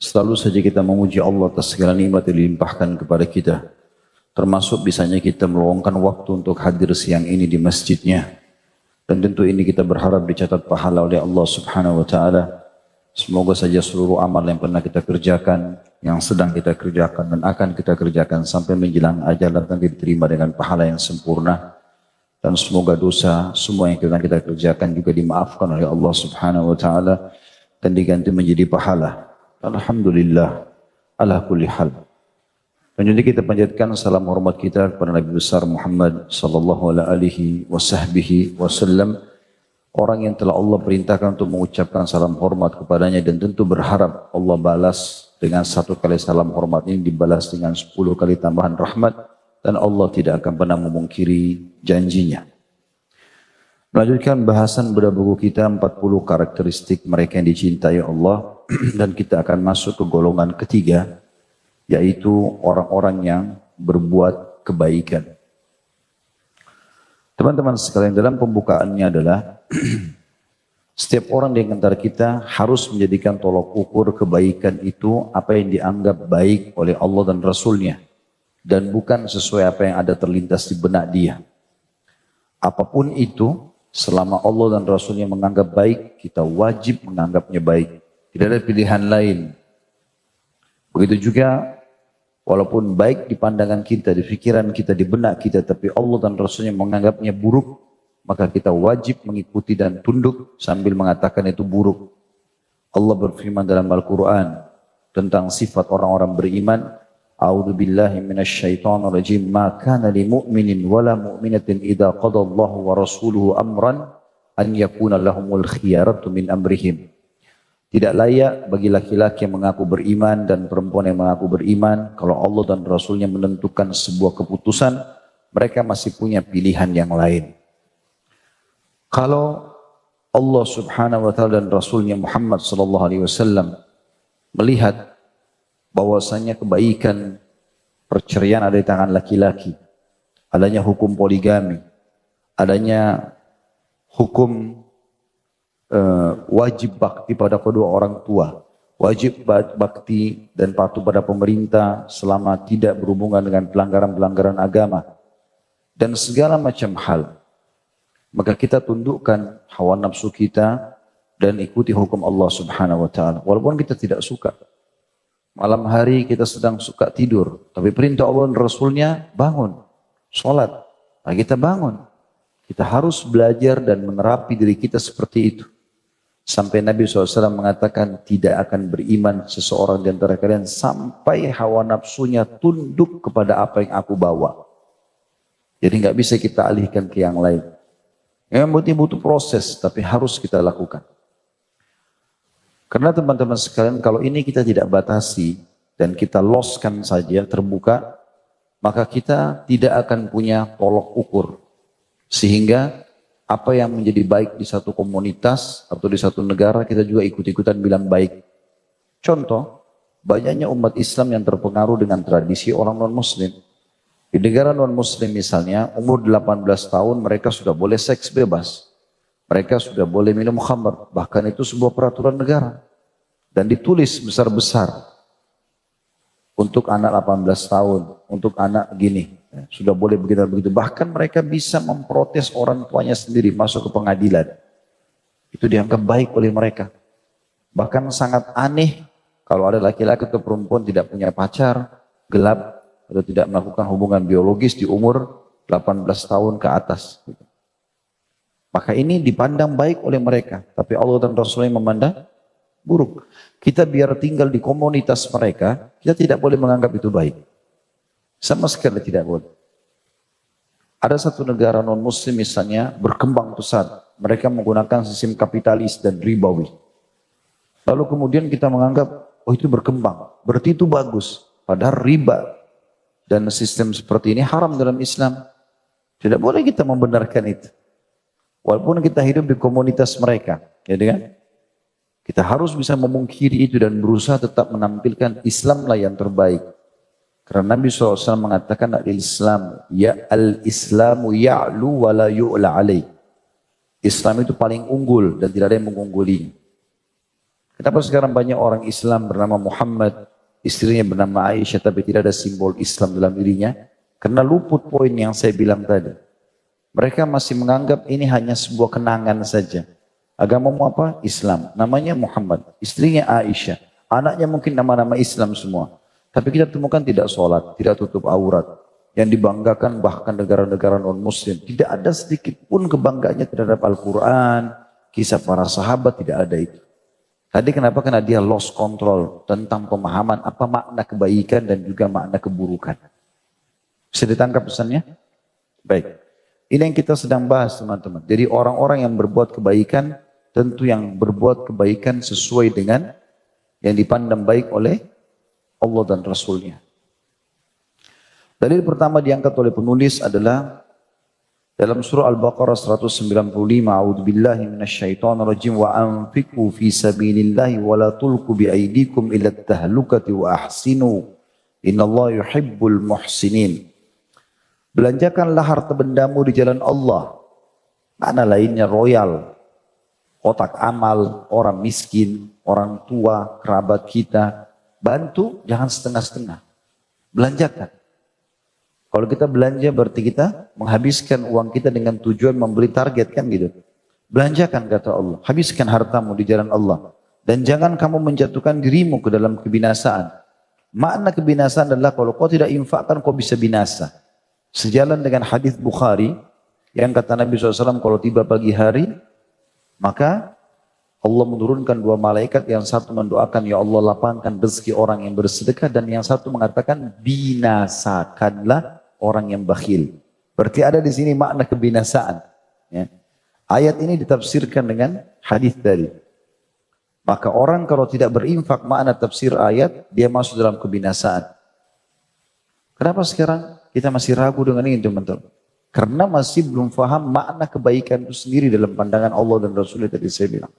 Selalu saja kita memuji Allah atas segala nikmat yang dilimpahkan kepada kita. Termasuk bisanya kita meluangkan waktu untuk hadir siang ini di masjidnya. Dan tentu ini kita berharap dicatat pahala oleh Allah Subhanahu wa Ta'ala. Semoga saja seluruh amal yang pernah kita kerjakan, yang sedang kita kerjakan dan akan kita kerjakan sampai menjelang ajal nanti diterima dengan pahala yang sempurna. Dan semoga dosa semua yang kita kerjakan juga dimaafkan oleh Allah Subhanahu wa Ta'ala dan diganti menjadi pahala. Alhamdulillah ala kulli hal. Selanjutnya kita panjatkan salam hormat kita kepada Nabi besar Muhammad sallallahu alaihi wasallam, orang yang telah Allah perintahkan untuk mengucapkan salam hormat kepadanya dan tentu berharap Allah balas dengan satu kali salam hormat ini dibalas dengan 10 kali tambahan rahmat, dan Allah tidak akan pernah memungkiri janjinya. Melanjutkan bahasan bedah buku kita 40 karakteristik mereka yang dicintai Allah, dan kita akan masuk ke golongan ketiga, yaitu orang-orang yang berbuat kebaikan. Teman-teman sekalian, dalam pembukaannya adalah setiap orang di antara kita harus menjadikan tolok ukur kebaikan itu apa yang dianggap baik oleh Allah dan Rasulnya, dan bukan sesuai apa yang ada terlintas di benak dia. Apapun itu, selama Allah dan Rasulnya menganggap baik, kita wajib menganggapnya baik. Tidak ada pilihan lain. Begitu juga, walaupun baik di pandangan kita, di pikiran kita, di benak kita, tapi Allah dan Rasulnya menganggapnya buruk, maka kita wajib mengikuti dan tunduk sambil mengatakan itu buruk. Allah berfirman dalam Al-Quran tentang sifat orang-orang beriman, A'udzu billahi minasyaitonir rajim. Ma kana lil mu'minin wala mu'minatin idza qada Allahu wa rasuluhu amran an yakuna lahumul khiyaratu min amrihim. Tidak layak bagi laki-laki yang mengaku beriman dan perempuan yang mengaku beriman, kalau Allah dan Rasulnya menentukan sebuah keputusan, mereka masih punya pilihan yang lain. Kalau Allah Subhanahu wa Ta'ala dan Rasulnya Muhammad sallallahu alaihi wasallam melihat bahwasanya kebaikan perceraian ada di tangan laki-laki, adanya hukum poligami, adanya hukum wajib bakti pada kedua orang tua, wajib bakti dan patuh pada pemerintah selama tidak berhubungan dengan pelanggaran-pelanggaran agama, dan segala macam hal, maka kita tundukkan hawa nafsu kita dan ikuti hukum Allah Subhanahu wa Ta'ala. Walaupun kita tidak suka, malam hari kita sedang suka tidur, tapi perintah Allah dan Rasulnya bangun, sholat, nah kita bangun. Kita harus belajar dan menerapi diri kita seperti itu. Sampai Nabi SAW mengatakan, tidak akan beriman seseorang di antara kalian sampai hawa nafsunya tunduk kepada apa yang aku bawa. Jadi nggak bisa kita alihkan ke yang lain. Memang butuh proses, tapi harus kita lakukan. Karena teman-teman sekalian, kalau ini kita tidak batasi dan kita loskan saja terbuka, maka kita tidak akan punya tolok ukur. Sehingga apa yang menjadi baik di satu komunitas atau di satu negara, kita juga ikut-ikutan bilang baik. Contoh, banyaknya umat Islam yang terpengaruh dengan tradisi orang non-muslim. Di negara non-muslim misalnya, umur 18 tahun mereka sudah boleh seks bebas. Mereka sudah boleh minum khamr, bahkan itu sebuah peraturan negara. Dan ditulis besar-besar. Untuk anak 18 tahun, untuk anak gini, sudah boleh begitu-begitu. Bahkan mereka bisa memprotes orang tuanya sendiri masuk ke pengadilan. Itu dianggap baik oleh mereka. Bahkan sangat aneh kalau ada laki-laki atau perempuan tidak punya pacar, gelap, atau tidak melakukan hubungan biologis di umur 18 tahun ke atas. Maka ini dipandang baik oleh mereka, tapi Allah dan Rasulnya memandang buruk. Kita biar tinggal di komunitas mereka, kita tidak boleh menganggap itu baik. Sama sekali tidak boleh. Ada satu negara non-muslim misalnya berkembang pesat. Mereka menggunakan sistem kapitalis dan ribawi. Lalu kemudian kita menganggap, oh itu berkembang, berarti itu bagus. Padahal riba dan sistem seperti ini haram dalam Islam. Tidak boleh kita membenarkan itu. Walaupun kita hidup di komunitas mereka, ya kan? Kita harus bisa memungkiri itu dan berusaha tetap menampilkan Islamlah yang terbaik. Karena Nabi SAW mengatakan al-Islam, ya al-Islamu ya'lu wa la yu'la alaih. Islam itu paling unggul dan tidak ada yang mengungguli. Kenapa sekarang banyak orang Islam bernama Muhammad, istrinya bernama Aisyah, tapi tidak ada simbol Islam dalam dirinya? Karena luput poin yang saya bilang tadi. Mereka masih menganggap ini hanya sebuah kenangan saja. Agamamu apa? Islam. Namanya Muhammad. Istrinya Aisyah. Anaknya mungkin nama-nama Islam semua. Tapi kita temukan tidak sholat, tidak tutup aurat. Yang dibanggakan bahkan negara-negara non-muslim. Tidak ada sedikit pun kebanggaannya terhadap Al-Quran. Kisah para sahabat, tidak ada itu. Tadi kenapa? Karena dia lost control tentang pemahaman apa makna kebaikan dan juga makna keburukan. Bisa ditangkap pesannya? Baik. Ini yang kita sedang bahas teman-teman. Jadi orang-orang yang berbuat kebaikan, tentu yang berbuat kebaikan sesuai dengan yang dipandang baik oleh Allah dan Rasulnya. Dalil pertama diangkat oleh penulis adalah dalam surah Al-Baqarah 195. A'udzubillahi minasyaitonirrajim wa anfiqu fi sabilillahi wa la tulqu biaydikum ila tahlukati wa ahsinu. Innallaha yuhibbul muhsinin. Belanjakanlah harta bendamu di jalan Allah. Mana lainnya royal. Kotak amal, orang miskin, orang tua, kerabat kita. Bantu, jangan setengah-setengah. Belanjakan. Kalau kita belanja berarti kita menghabiskan uang kita dengan tujuan membeli target kan gitu. Belanjakan kata Allah. Habiskan hartamu di jalan Allah. Dan jangan kamu menjatuhkan dirimu ke dalam kebinasaan. Makna kebinasaan adalah kalau kau tidak infakkan kau bisa binasa. Sejalan dengan hadis Bukhari yang kata Nabi SAW kalau tiba pagi hari maka Allah menurunkan dua malaikat, yang satu mendoakan ya Allah lapangkan rezeki orang yang bersedekah, dan yang satu mengatakan binasakanlah orang yang bakhil. Berarti ada di sini makna kebinasaan. Ya. Ayat ini ditafsirkan dengan hadis tadi. Maka orang kalau tidak berinfak, makna tafsir ayat dia masuk dalam kebinasaan. Kenapa sekarang kita masih ragu dengan ini teman-teman? Karena masih belum faham makna kebaikan itu sendiri dalam pandangan Allah dan Rasulnya tadi saya bilang.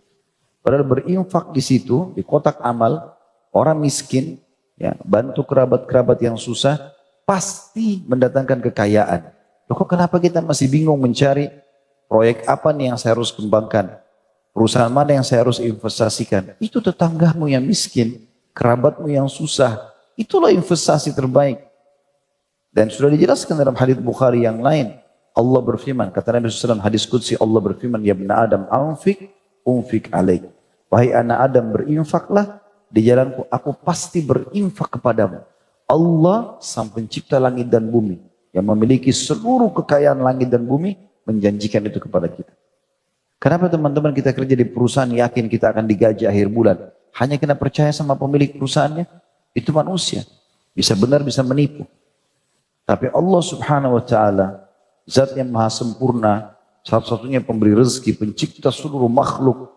Padahal berinfak di situ, di kotak amal, orang miskin, ya, bantu kerabat-kerabat yang susah, pasti mendatangkan kekayaan. Loh kok kenapa kita masih bingung mencari proyek apa nih yang saya harus kembangkan? Perusahaan mana yang saya harus investasikan? Itu tetanggamu yang miskin, kerabatmu yang susah. Itulah investasi terbaik. Dan sudah dijelaskan dalam hadis Bukhari yang lain. Allah berfirman, kata Nabi SAW, hadis Qudsi, Allah berfirman, ya bena Adam, anfik, unfik alaik. Wahai anak Adam, berinfaklah di jalanku, aku pasti berinfak kepadamu. Allah sang pencipta langit dan bumi, yang memiliki seluruh kekayaan langit dan bumi, menjanjikan itu kepada kita. Kenapa teman-teman kita kerja di perusahaan yakin kita akan digaji akhir bulan? Hanya kena percaya sama pemilik perusahaannya? Itu manusia. Bisa benar, bisa menipu. Tapi Allah Subhanahu wa taala, zat yang maha sempurna, satu-satunya pemberi rezeki, pencipta seluruh makhluk,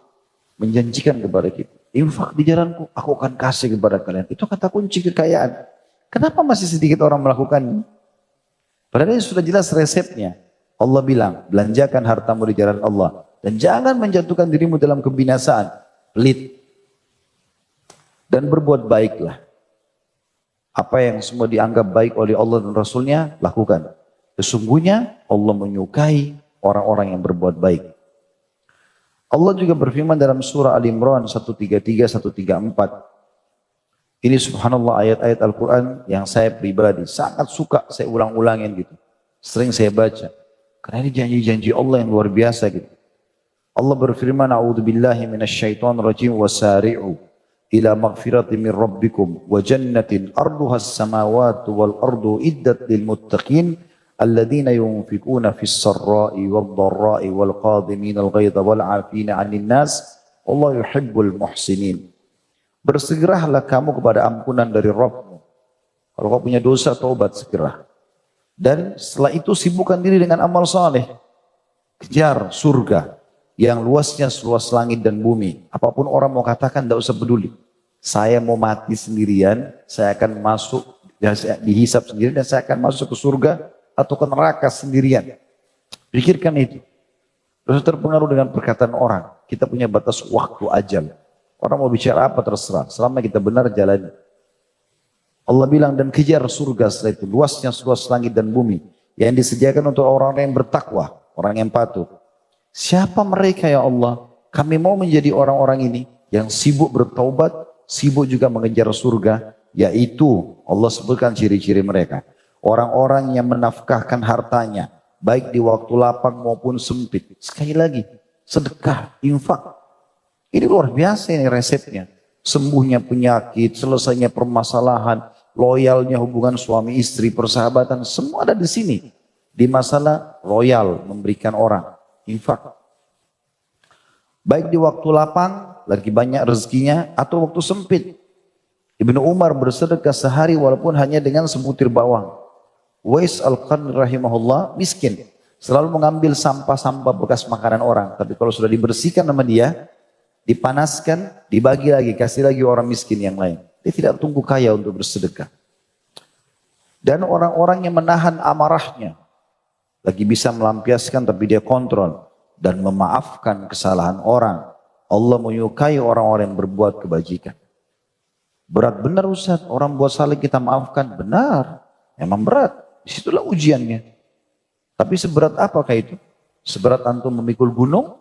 menjanjikan kepada kita, infak di jalanku, aku akan kasih kepada kalian. Itu kata kunci kekayaan. Kenapa masih sedikit orang melakukannya? Padahal ini sudah jelas resepnya. Allah bilang, belanjakan hartamu di jalan Allah. Dan jangan menjatuhkan dirimu dalam kebinasaan. Pelit. Dan berbuat baiklah. Apa yang semua dianggap baik oleh Allah dan Rasulnya, lakukan. Sesungguhnya Allah menyukai orang-orang yang berbuat baik. Allah juga berfirman dalam surah Al-Imran 133, 134. Ini subhanallah ayat-ayat Al-Quran yang saya pribadi sangat suka saya ulang-ulangin gitu. Sering saya baca. Karena ini janji-janji Allah yang luar biasa gitu. Allah berfirman, a'udzubillahi minasyaitonirrajim wasari'u ila maghfiratin min rabbikum wa jannatin arduha as-samawati wal ardu iddat lil muttaqin alladzina yunfikuna fis sarra'i wad dharra'i wal qadhimina al ghaidha wal 'afina 'anil nas wallahu yuhibbul muhsinin. Bersegeralah kamu kepada ampunan dari Rabbmu. Kalau kau punya dosa, taubat segera. Dan setelah itu sibukkan diri dengan amal saleh. Kejar surga yang luasnya seluas langit dan bumi. Apapun orang mau katakan, tidak usah peduli. Saya mau mati sendirian, saya akan masuk, dihisap sendirian, dan saya akan masuk ke surga atau ke neraka sendirian. Pikirkan itu. Terus terpengaruh dengan perkataan orang. Kita punya batas waktu ajal. Orang mau bicara apa terserah, selama kita benar jalani. Allah bilang, dan kejar surga setelah itu, luasnya seluas langit dan bumi, yang disediakan untuk orang-orang yang bertakwa, orang yang patuh. Siapa mereka ya Allah? Kami mau menjadi orang-orang ini. yang sibuk bertaubat, sibuk juga mengejar surga, yaitu Allah sebutkan ciri-ciri mereka. Orang-orang yang menafkahkan hartanya, baik di waktu lapang maupun sempit. Sekali lagi, sedekah, infak. Ini luar biasa ini resepnya. Sembuhnya penyakit, selesainya permasalahan, loyalnya hubungan suami istri, persahabatan, semua ada di sini. Di masalah loyal, memberikan orang, infak. Baik di waktu lapang, lagi banyak rezekinya, atau waktu sempit. Ibnu Umar bersedekah sehari walaupun hanya dengan sebutir bawang. Uwais Al-Qarni rahimahullah miskin. Selalu mengambil sampah-sampah bekas makanan orang. Tapi kalau sudah dibersihkan sama dia, dipanaskan, dibagi lagi, kasih lagi orang miskin yang lain. Dia tidak tunggu kaya untuk bersedekah. Dan orang-orang yang menahan amarahnya, lagi bisa melampiaskan tapi dia kontrol. Dan memaafkan kesalahan orang. Allah menyukai orang-orang yang berbuat kebajikan. Berat benar Ustaz, orang buat salah kita maafkan. Benar, memang berat. Disitulah ujiannya. Tapi seberat apakah itu? Seberat antum memikul gunung?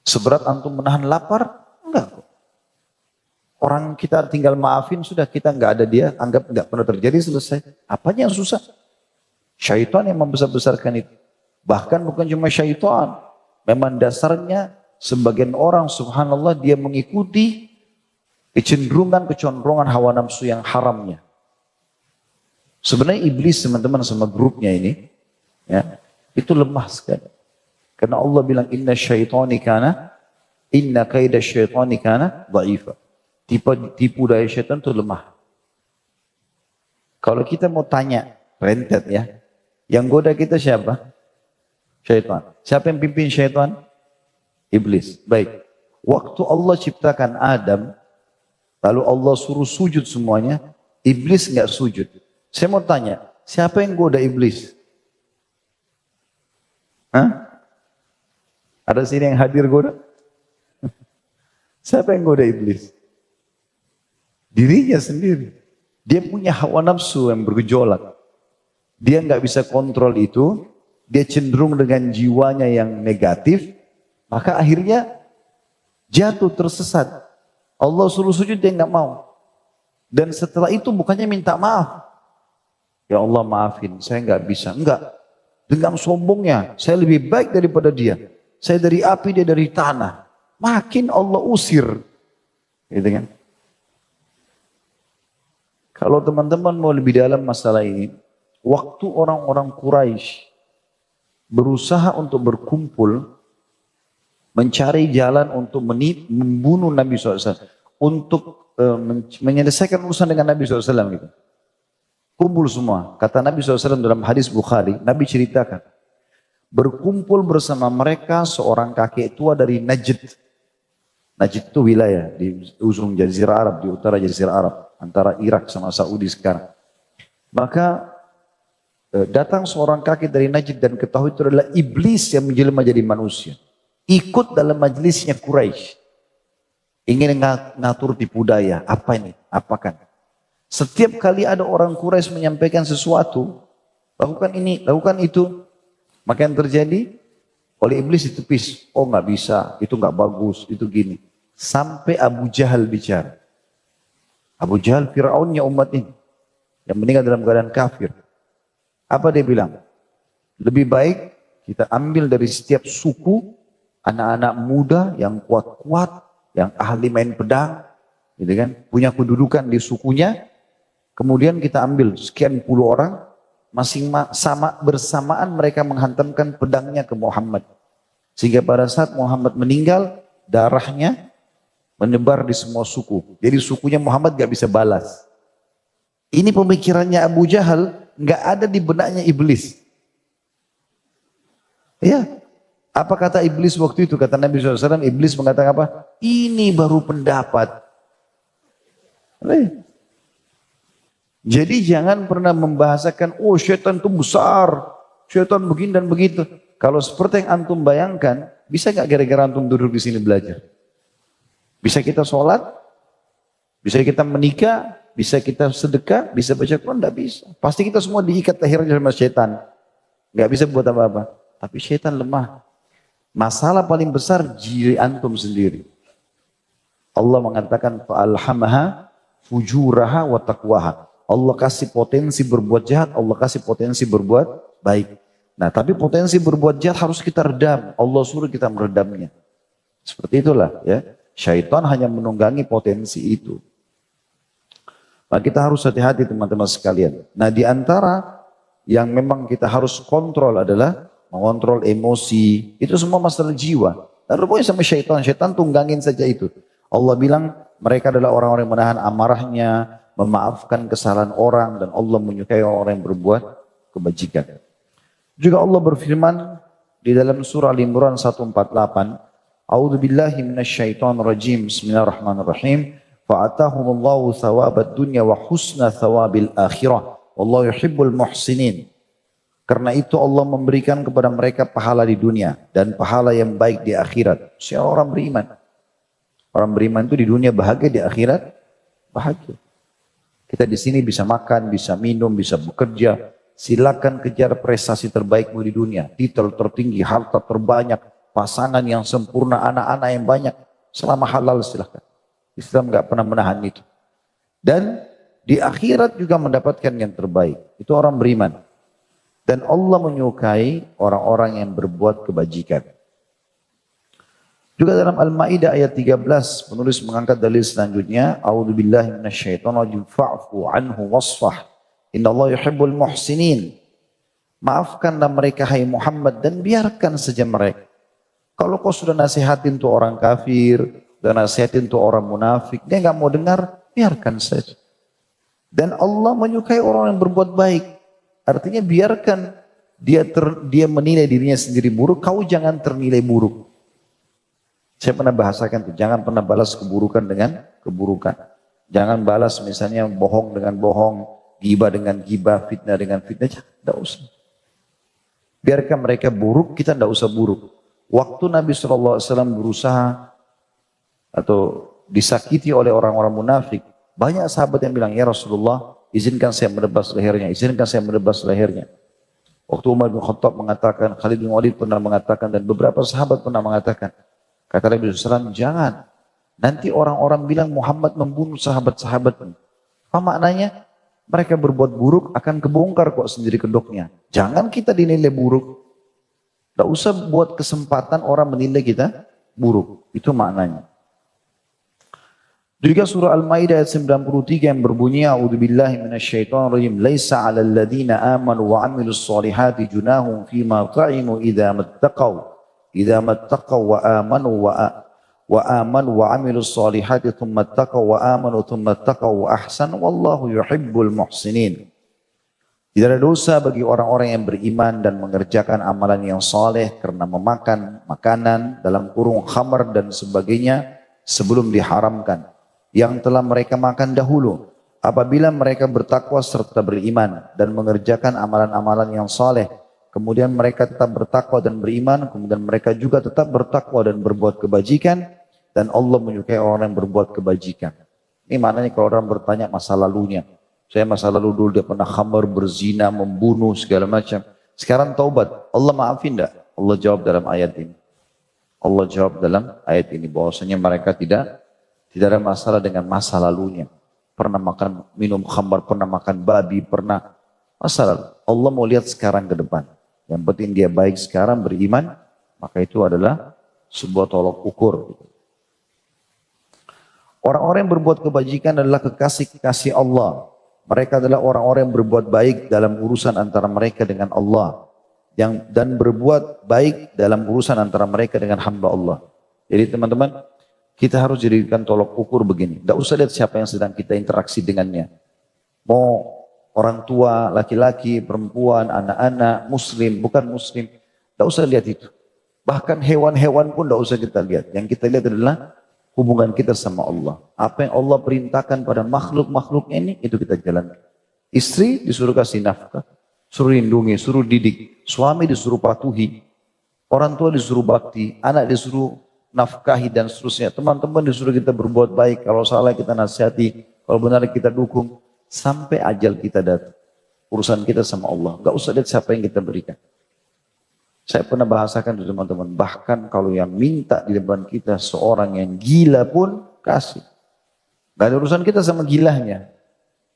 Seberat antum menahan lapar? Enggak kok. Orang kita tinggal maafin, sudah kita enggak ada dia, anggap enggak pernah terjadi, selesai. Apanya yang susah? Syaitan yang membesar-besarkan itu. Bahkan bukan cuma syaitan. Memang dasarnya sebagian orang subhanallah dia mengikuti kecenderungan hawa nafsu yang haramnya. Sebenarnya iblis teman-teman sama grupnya ini, ya, itu lemah sekali. Karena Allah bilang inna kaida syaitani kana dha'ifa. Tipu daya syaitan itu lemah. Kalau kita mau tanya, rentet ya, yang goda kita siapa? Syaitan. Siapa yang pimpin syaitan? Iblis. Baik. Waktu Allah ciptakan Adam, lalu Allah suruh sujud semuanya, iblis enggak sujud. Saya mau tanya, siapa yang goda iblis? Hah? Ada sini yang hadir goda? Siapa yang goda iblis? Dirinya sendiri. Dia punya hawa nafsu yang bergejolak. Dia nggak bisa kontrol itu. Dia cenderung dengan jiwanya yang negatif. Maka akhirnya jatuh tersesat. Allah suruh sujud dia nggak mau. Dan setelah itu bukannya minta maaf. Ya Allah maafin, saya nggak bisa. Enggak. Dengan sombongnya, saya lebih baik daripada dia. Saya dari api, dia dari tanah. Makin Allah usir. Gitu kan? Kalau teman-teman mau lebih dalam masalah ini, waktu orang-orang Quraisy berusaha untuk berkumpul, mencari jalan untuk membunuh Nabi SAW, untuk menyelesaikan urusan dengan Nabi SAW gitu. Kumpul semua. Kata Nabi SAW dalam hadis Bukhari, Nabi ceritakan. Berkumpul bersama mereka seorang kakek tua dari Najd. Najd itu wilayah di ujung Jazirah Arab, di utara Jazirah Arab. Antara Irak sama Saudi sekarang. Maka datang seorang kakek dari Najd dan ketahui itu adalah iblis yang menjelma jadi manusia. Ikut dalam majelisnya Quraisy. Ingin ngatur tipu daya. Apa ini? Apakan? Setiap kali ada orang Quraisy menyampaikan sesuatu, lakukan ini, lakukan itu, maka yang terjadi oleh iblis ditepis. Oh nggak bisa, itu nggak bagus, itu gini. Sampai Abu Jahal bicara. Abu Jahal Fir'aunnya umat ini, yang meninggal dalam keadaan kafir. Apa dia bilang? Lebih baik kita ambil dari setiap suku anak-anak muda yang kuat-kuat, yang ahli main pedang, gitu kan? Punya kedudukan di sukunya. Kemudian kita ambil sekian puluh orang, bersamaan mereka menghantamkan pedangnya ke Muhammad. Sehingga pada saat Muhammad meninggal, darahnya menyebar di semua suku. Jadi sukunya Muhammad gak bisa balas. Ini pemikirannya Abu Jahal, gak ada di benaknya iblis. Ya, apa kata iblis waktu itu? Kata Nabi SAW, iblis mengatakan apa? Ini baru pendapat. Jadi jangan pernah membahasakan, oh syaitan itu besar, syaitan begini dan begitu. Kalau seperti yang antum bayangkan, bisa gak gara-gara antum duduk di sini belajar? Bisa kita sholat, bisa kita menikah, bisa kita sedekah, bisa baca Quran, tidak bisa. Pasti kita semua diikat akhirnya sama syaitan. Gak bisa buat apa-apa. Tapi syaitan lemah. Masalah paling besar diri antum sendiri. Allah mengatakan fa'alhamaha fujuraha wa taqwaha. Allah kasih potensi berbuat jahat, Allah kasih potensi berbuat baik. Nah, tapi potensi berbuat jahat harus kita redam. Allah suruh kita meredamnya. Seperti itulah ya. Syaitan hanya menunggangi potensi itu. Nah, kita harus hati-hati teman-teman sekalian. Nah, di antara yang memang kita harus kontrol adalah mengontrol emosi. Itu semua masalah jiwa. Dan rupanya sama syaitan. Syaitan tunggangin saja itu. Allah bilang mereka adalah orang-orang yang menahan amarahnya, memaafkan kesalahan orang, dan Allah menyukai orang yang berbuat kebajikan. Juga Allah berfirman di dalam surah Al-Imran 148, A'udzu billahi minasyaitonir rajim. Bismillahirrahmanirrahim. Fa'atahumullahu thawabad dunya wa husna thawabil akhirah. Wallahu yuhibbul muhsinin. Karena itu Allah memberikan kepada mereka pahala di dunia dan pahala yang baik di akhirat. Siapa orang beriman? Orang beriman itu di dunia bahagia, di akhirat bahagia. Kita di sini bisa makan, bisa minum, bisa bekerja. Silakan kejar prestasi terbaikmu di dunia. Titel tertinggi, harta terbanyak, pasangan yang sempurna, anak-anak yang banyak. Selama halal silakan. Islam nggak pernah menahan itu. Dan di akhirat juga mendapatkan yang terbaik. Itu orang beriman. Dan Allah menyukai orang-orang yang berbuat kebajikan. Juga dalam Al-Maidah ayat 13 penulis mengangkat dalil selanjutnya, A'udzubillahi minasyaitonirrajim fa'fu anhu wasfah. Innallaha yuhibbul muhsinin. Maafkanlah mereka hai Muhammad dan biarkan saja mereka. Kalau kau sudah nasihatin tuh orang kafir, sudah nasihatin tuh orang munafik, dia nggak mau dengar, biarkan saja. Dan Allah menyukai orang yang berbuat baik. Artinya biarkan dia menilai dirinya sendiri buruk, kau jangan ternilai buruk. Saya pernah bahasakan itu, jangan pernah balas keburukan dengan keburukan. Jangan balas misalnya bohong dengan bohong, ghibah dengan ghibah, fitnah dengan fitnah, tidak usah. Biarkan mereka buruk, kita tidak usah buruk. Waktu Nabi SAW berusaha atau disakiti oleh orang-orang munafik, banyak sahabat yang bilang, ya Rasulullah, izinkan saya menebas lehernya, izinkan saya menebas lehernya. Waktu Umar bin Khattab mengatakan, Khalid bin Walid pernah mengatakan, dan beberapa sahabat pernah mengatakan, kata Nabi SAW, jangan. Nanti orang-orang bilang Muhammad membunuh sahabat-sahabatnya. Apa maknanya? Mereka berbuat buruk akan kebongkar kok sendiri kedoknya. Jangan kita dinilai buruk. Tidak usah buat kesempatan orang menilai kita buruk. Itu maknanya. Juga surah Al-Maidah ayat 93 yang berbunyi A'udzubillahi minasyaitonirrajim laisa 'alal ladzina amanu wa 'amilus solihati junahum fima ta'imu idza mattaqaw wa amanu wa 'amilus solihati thumma taqaw wa amanu thumma taqaw wa ahsanu wallahu yuhibbul muhsinin. Tidak ada dosa bagi orang-orang yang beriman dan mengerjakan amalan yang saleh karena memakan makanan dalam kurung khamar dan sebagainya sebelum diharamkan yang telah mereka makan dahulu apabila mereka bertakwa serta beriman dan mengerjakan amalan-amalan yang saleh kemudian mereka tetap bertakwa dan beriman kemudian mereka juga tetap bertakwa dan berbuat kebajikan dan Allah menyukai orang yang berbuat kebajikan. Ini maknanya kalau orang bertanya masa lalunya, saya masa lalu dulu dia pernah khamar, berzina, membunuh segala macam, sekarang taubat, Allah maafin enggak? Allah jawab dalam ayat ini. Allah jawab dalam ayat ini bahwasanya mereka tidak ada masalah dengan masa lalunya. Pernah makan, minum khamar, pernah makan babi, pernah masalah. Allah mau lihat sekarang ke depan. Yang penting dia baik sekarang, beriman, maka itu adalah sebuah tolok ukur. Orang-orang yang berbuat kebajikan adalah kekasih-kekasih Allah. Mereka adalah orang-orang yang berbuat baik dalam urusan antara mereka dengan Allah. Dan berbuat baik dalam urusan antara mereka dengan hamba Allah. Jadi teman-teman, kita harus jadikan tolok ukur begini. Tidak usah lihat siapa yang sedang kita interaksi dengannya. Mau orang tua, laki-laki, perempuan, anak-anak, muslim, bukan muslim. Tidak usah lihat itu. Bahkan hewan-hewan pun tidak usah kita lihat. Yang kita lihat adalah hubungan kita sama Allah. Apa yang Allah perintahkan pada makhluk-makhluk ini, itu kita jalankan. Istri disuruh kasih nafkah, suruh lindungi, suruh didik. Suami disuruh patuhi. Orang tua disuruh bakti, anak disuruh nafkahi dan seterusnya. Teman-teman disuruh kita berbuat baik. Kalau salah kita nasihati, kalau benar kita dukung. Sampai ajal kita datang. Urusan kita sama Allah. Gak usah lihat siapa yang kita berikan. Saya pernah bahasakan itu teman-teman. Bahkan kalau yang minta di depan kita seorang yang gila pun, kasih. Gak ada urusan kita sama gilanya.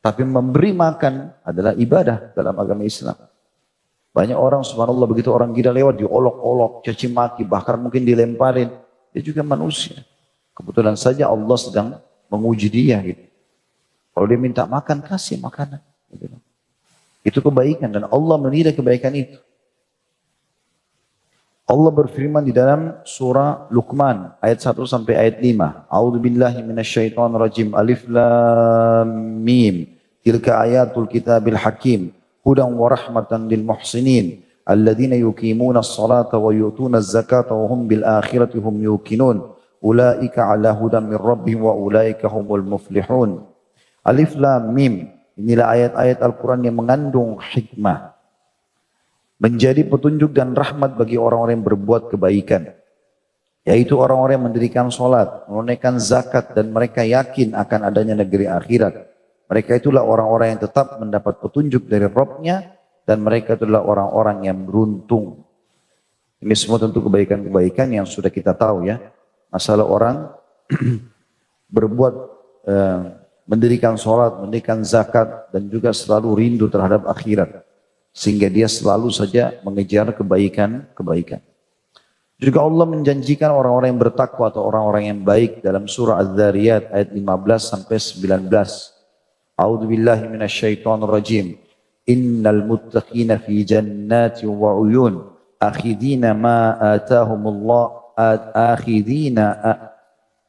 Tapi memberi makan adalah ibadah dalam agama Islam. Banyak orang subhanallah begitu orang gila lewat diolok-olok, caci maki, bahkan mungkin dilemparin. Dia juga manusia. Kebetulan saja Allah sedang menguji dia gitu. Kalau dia minta makan, kasih makanan. Gitu. Itu kebaikan dan Allah menilai kebaikan itu. Allah berfirman di dalam surah Luqman ayat 1 sampai ayat 5. A'udzu billahi minasyaitonir rajim. Alif lam mim. Tilka ayatul kitabil hakim. Hudan wa rahmatan lil muhsinin. Alladzina yuqimuna as-salata wa yu'tuna az-zakata wa hum bil akhirati hum yuqinun. Ulaika ala hudan min rabbihim wa ulaika humul muflihun. Alif lam mim. Inilah ayat-ayat Al-Quran yang mengandung hikmah. Menjadi petunjuk dan rahmat bagi orang-orang yang berbuat kebaikan. Yaitu orang-orang yang mendirikan sholat, menunaikan zakat dan mereka yakin akan adanya negeri akhirat. Mereka itulah orang-orang yang tetap mendapat petunjuk dari Rabb-nya dan mereka itulah orang-orang yang beruntung. Ini semua tentu kebaikan-kebaikan yang sudah kita tahu ya. Masalah orang berbuat mendirikan sholat, mendirikan zakat dan juga selalu rindu terhadap akhirat. Sehingga dia selalu saja mengejar kebaikan-kebaikan. Juga Allah menjanjikan orang-orang yang bertakwa atau orang-orang yang baik dalam surah Az-Zariyat ayat 15 sampai 19. A'udzu billahi minasyaitonir rajim. Innal muttaqina fi jannati wa 'uyun akhidina ma atahumullah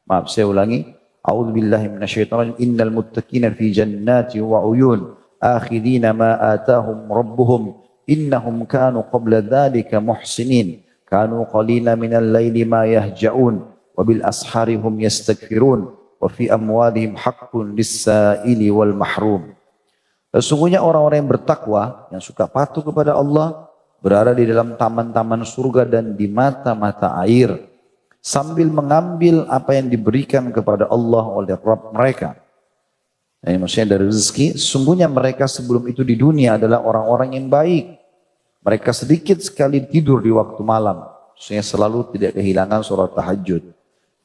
maaf saya ulangi. A'udzu billahi minasyaitonir rajim. Innal muttaqina fi jannati wa 'uyun akhidina ma atahum rabbuhum innahum kanu qabla dhalika muhsinin kanu qalila minal laili ma yahja'un wa bil ashari hum yastaghfirun wa fi amwalihim haqqun lis-sa'ili wal mahrum. Sesungguhnya orang-orang yang bertakwa yang suka patuh kepada Allah berada di dalam taman-taman surga dan di mata-mata air sambil mengambil apa yang diberikan kepada Allah oleh Rabb mereka. Ini maksudnya dari rezeki, sesungguhnya mereka sebelum itu di dunia adalah orang-orang yang baik. Mereka sedikit sekali tidur di waktu malam. Maksudnya selalu tidak kehilangan sholat tahajud.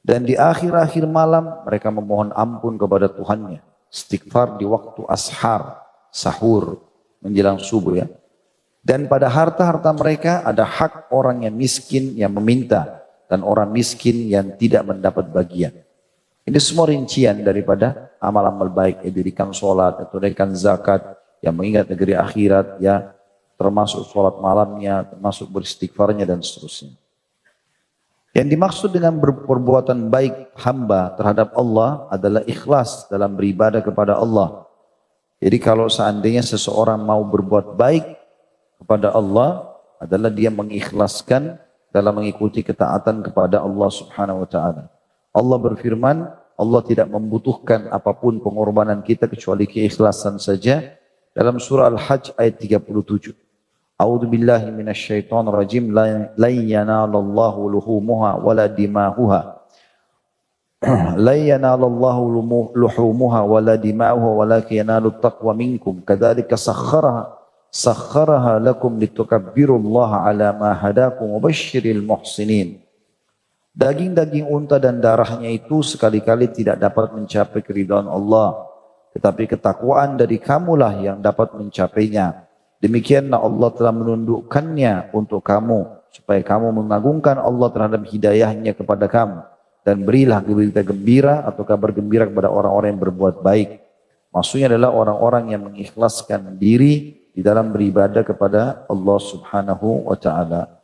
Dan di akhir-akhir malam mereka memohon ampun kepada Tuhannya. Istighfar di waktu ashar, sahur, menjelang subuh ya. Dan pada harta-harta mereka ada hak orang yang miskin yang meminta. Dan orang miskin yang tidak mendapat bagian. Ini semua rincian daripada amal-amal baik, dirikan sholat, dirikan zakat, yang mengingat negeri akhirat, ya termasuk sholat malamnya, termasuk beristighfarnya dan seterusnya. Yang dimaksud dengan perbuatan baik hamba terhadap Allah adalah ikhlas dalam beribadah kepada Allah. Jadi kalau seandainya seseorang mau berbuat baik kepada Allah adalah dia mengikhlaskan dalam mengikuti ketaatan kepada Allah Subhanahu wa taala. Allah berfirman, Allah tidak membutuhkan apapun pengorbanan kita kecuali keikhlasan saja. Dalam surah Al-Hajj ayat 37. A'udzu billahi minasyaitonir rajim. La yanalallahu luhumuha wala dimahuha. La yanalallahu luhumuha wala dimahuha walakin yanalut taqwa minkum. Kadzalika sakhkharaha lakum litukabbirullaha ala ma hadakum wa basyiril muhsinin. Daging-daging unta dan darahnya itu sekali-kali tidak dapat mencapai keridhaan Allah. Tetapi ketakwaan dari kamulah yang dapat mencapainya. Demikianlah Allah telah menundukkannya untuk kamu. Supaya kamu mengagungkan Allah terhadap hidayahnya kepada kamu. Dan berilah berita gembira atau kabar gembira kepada orang-orang yang berbuat baik. Maksudnya adalah orang-orang yang mengikhlaskan diri di dalam beribadah kepada Allah Subhanahu wa ta'ala.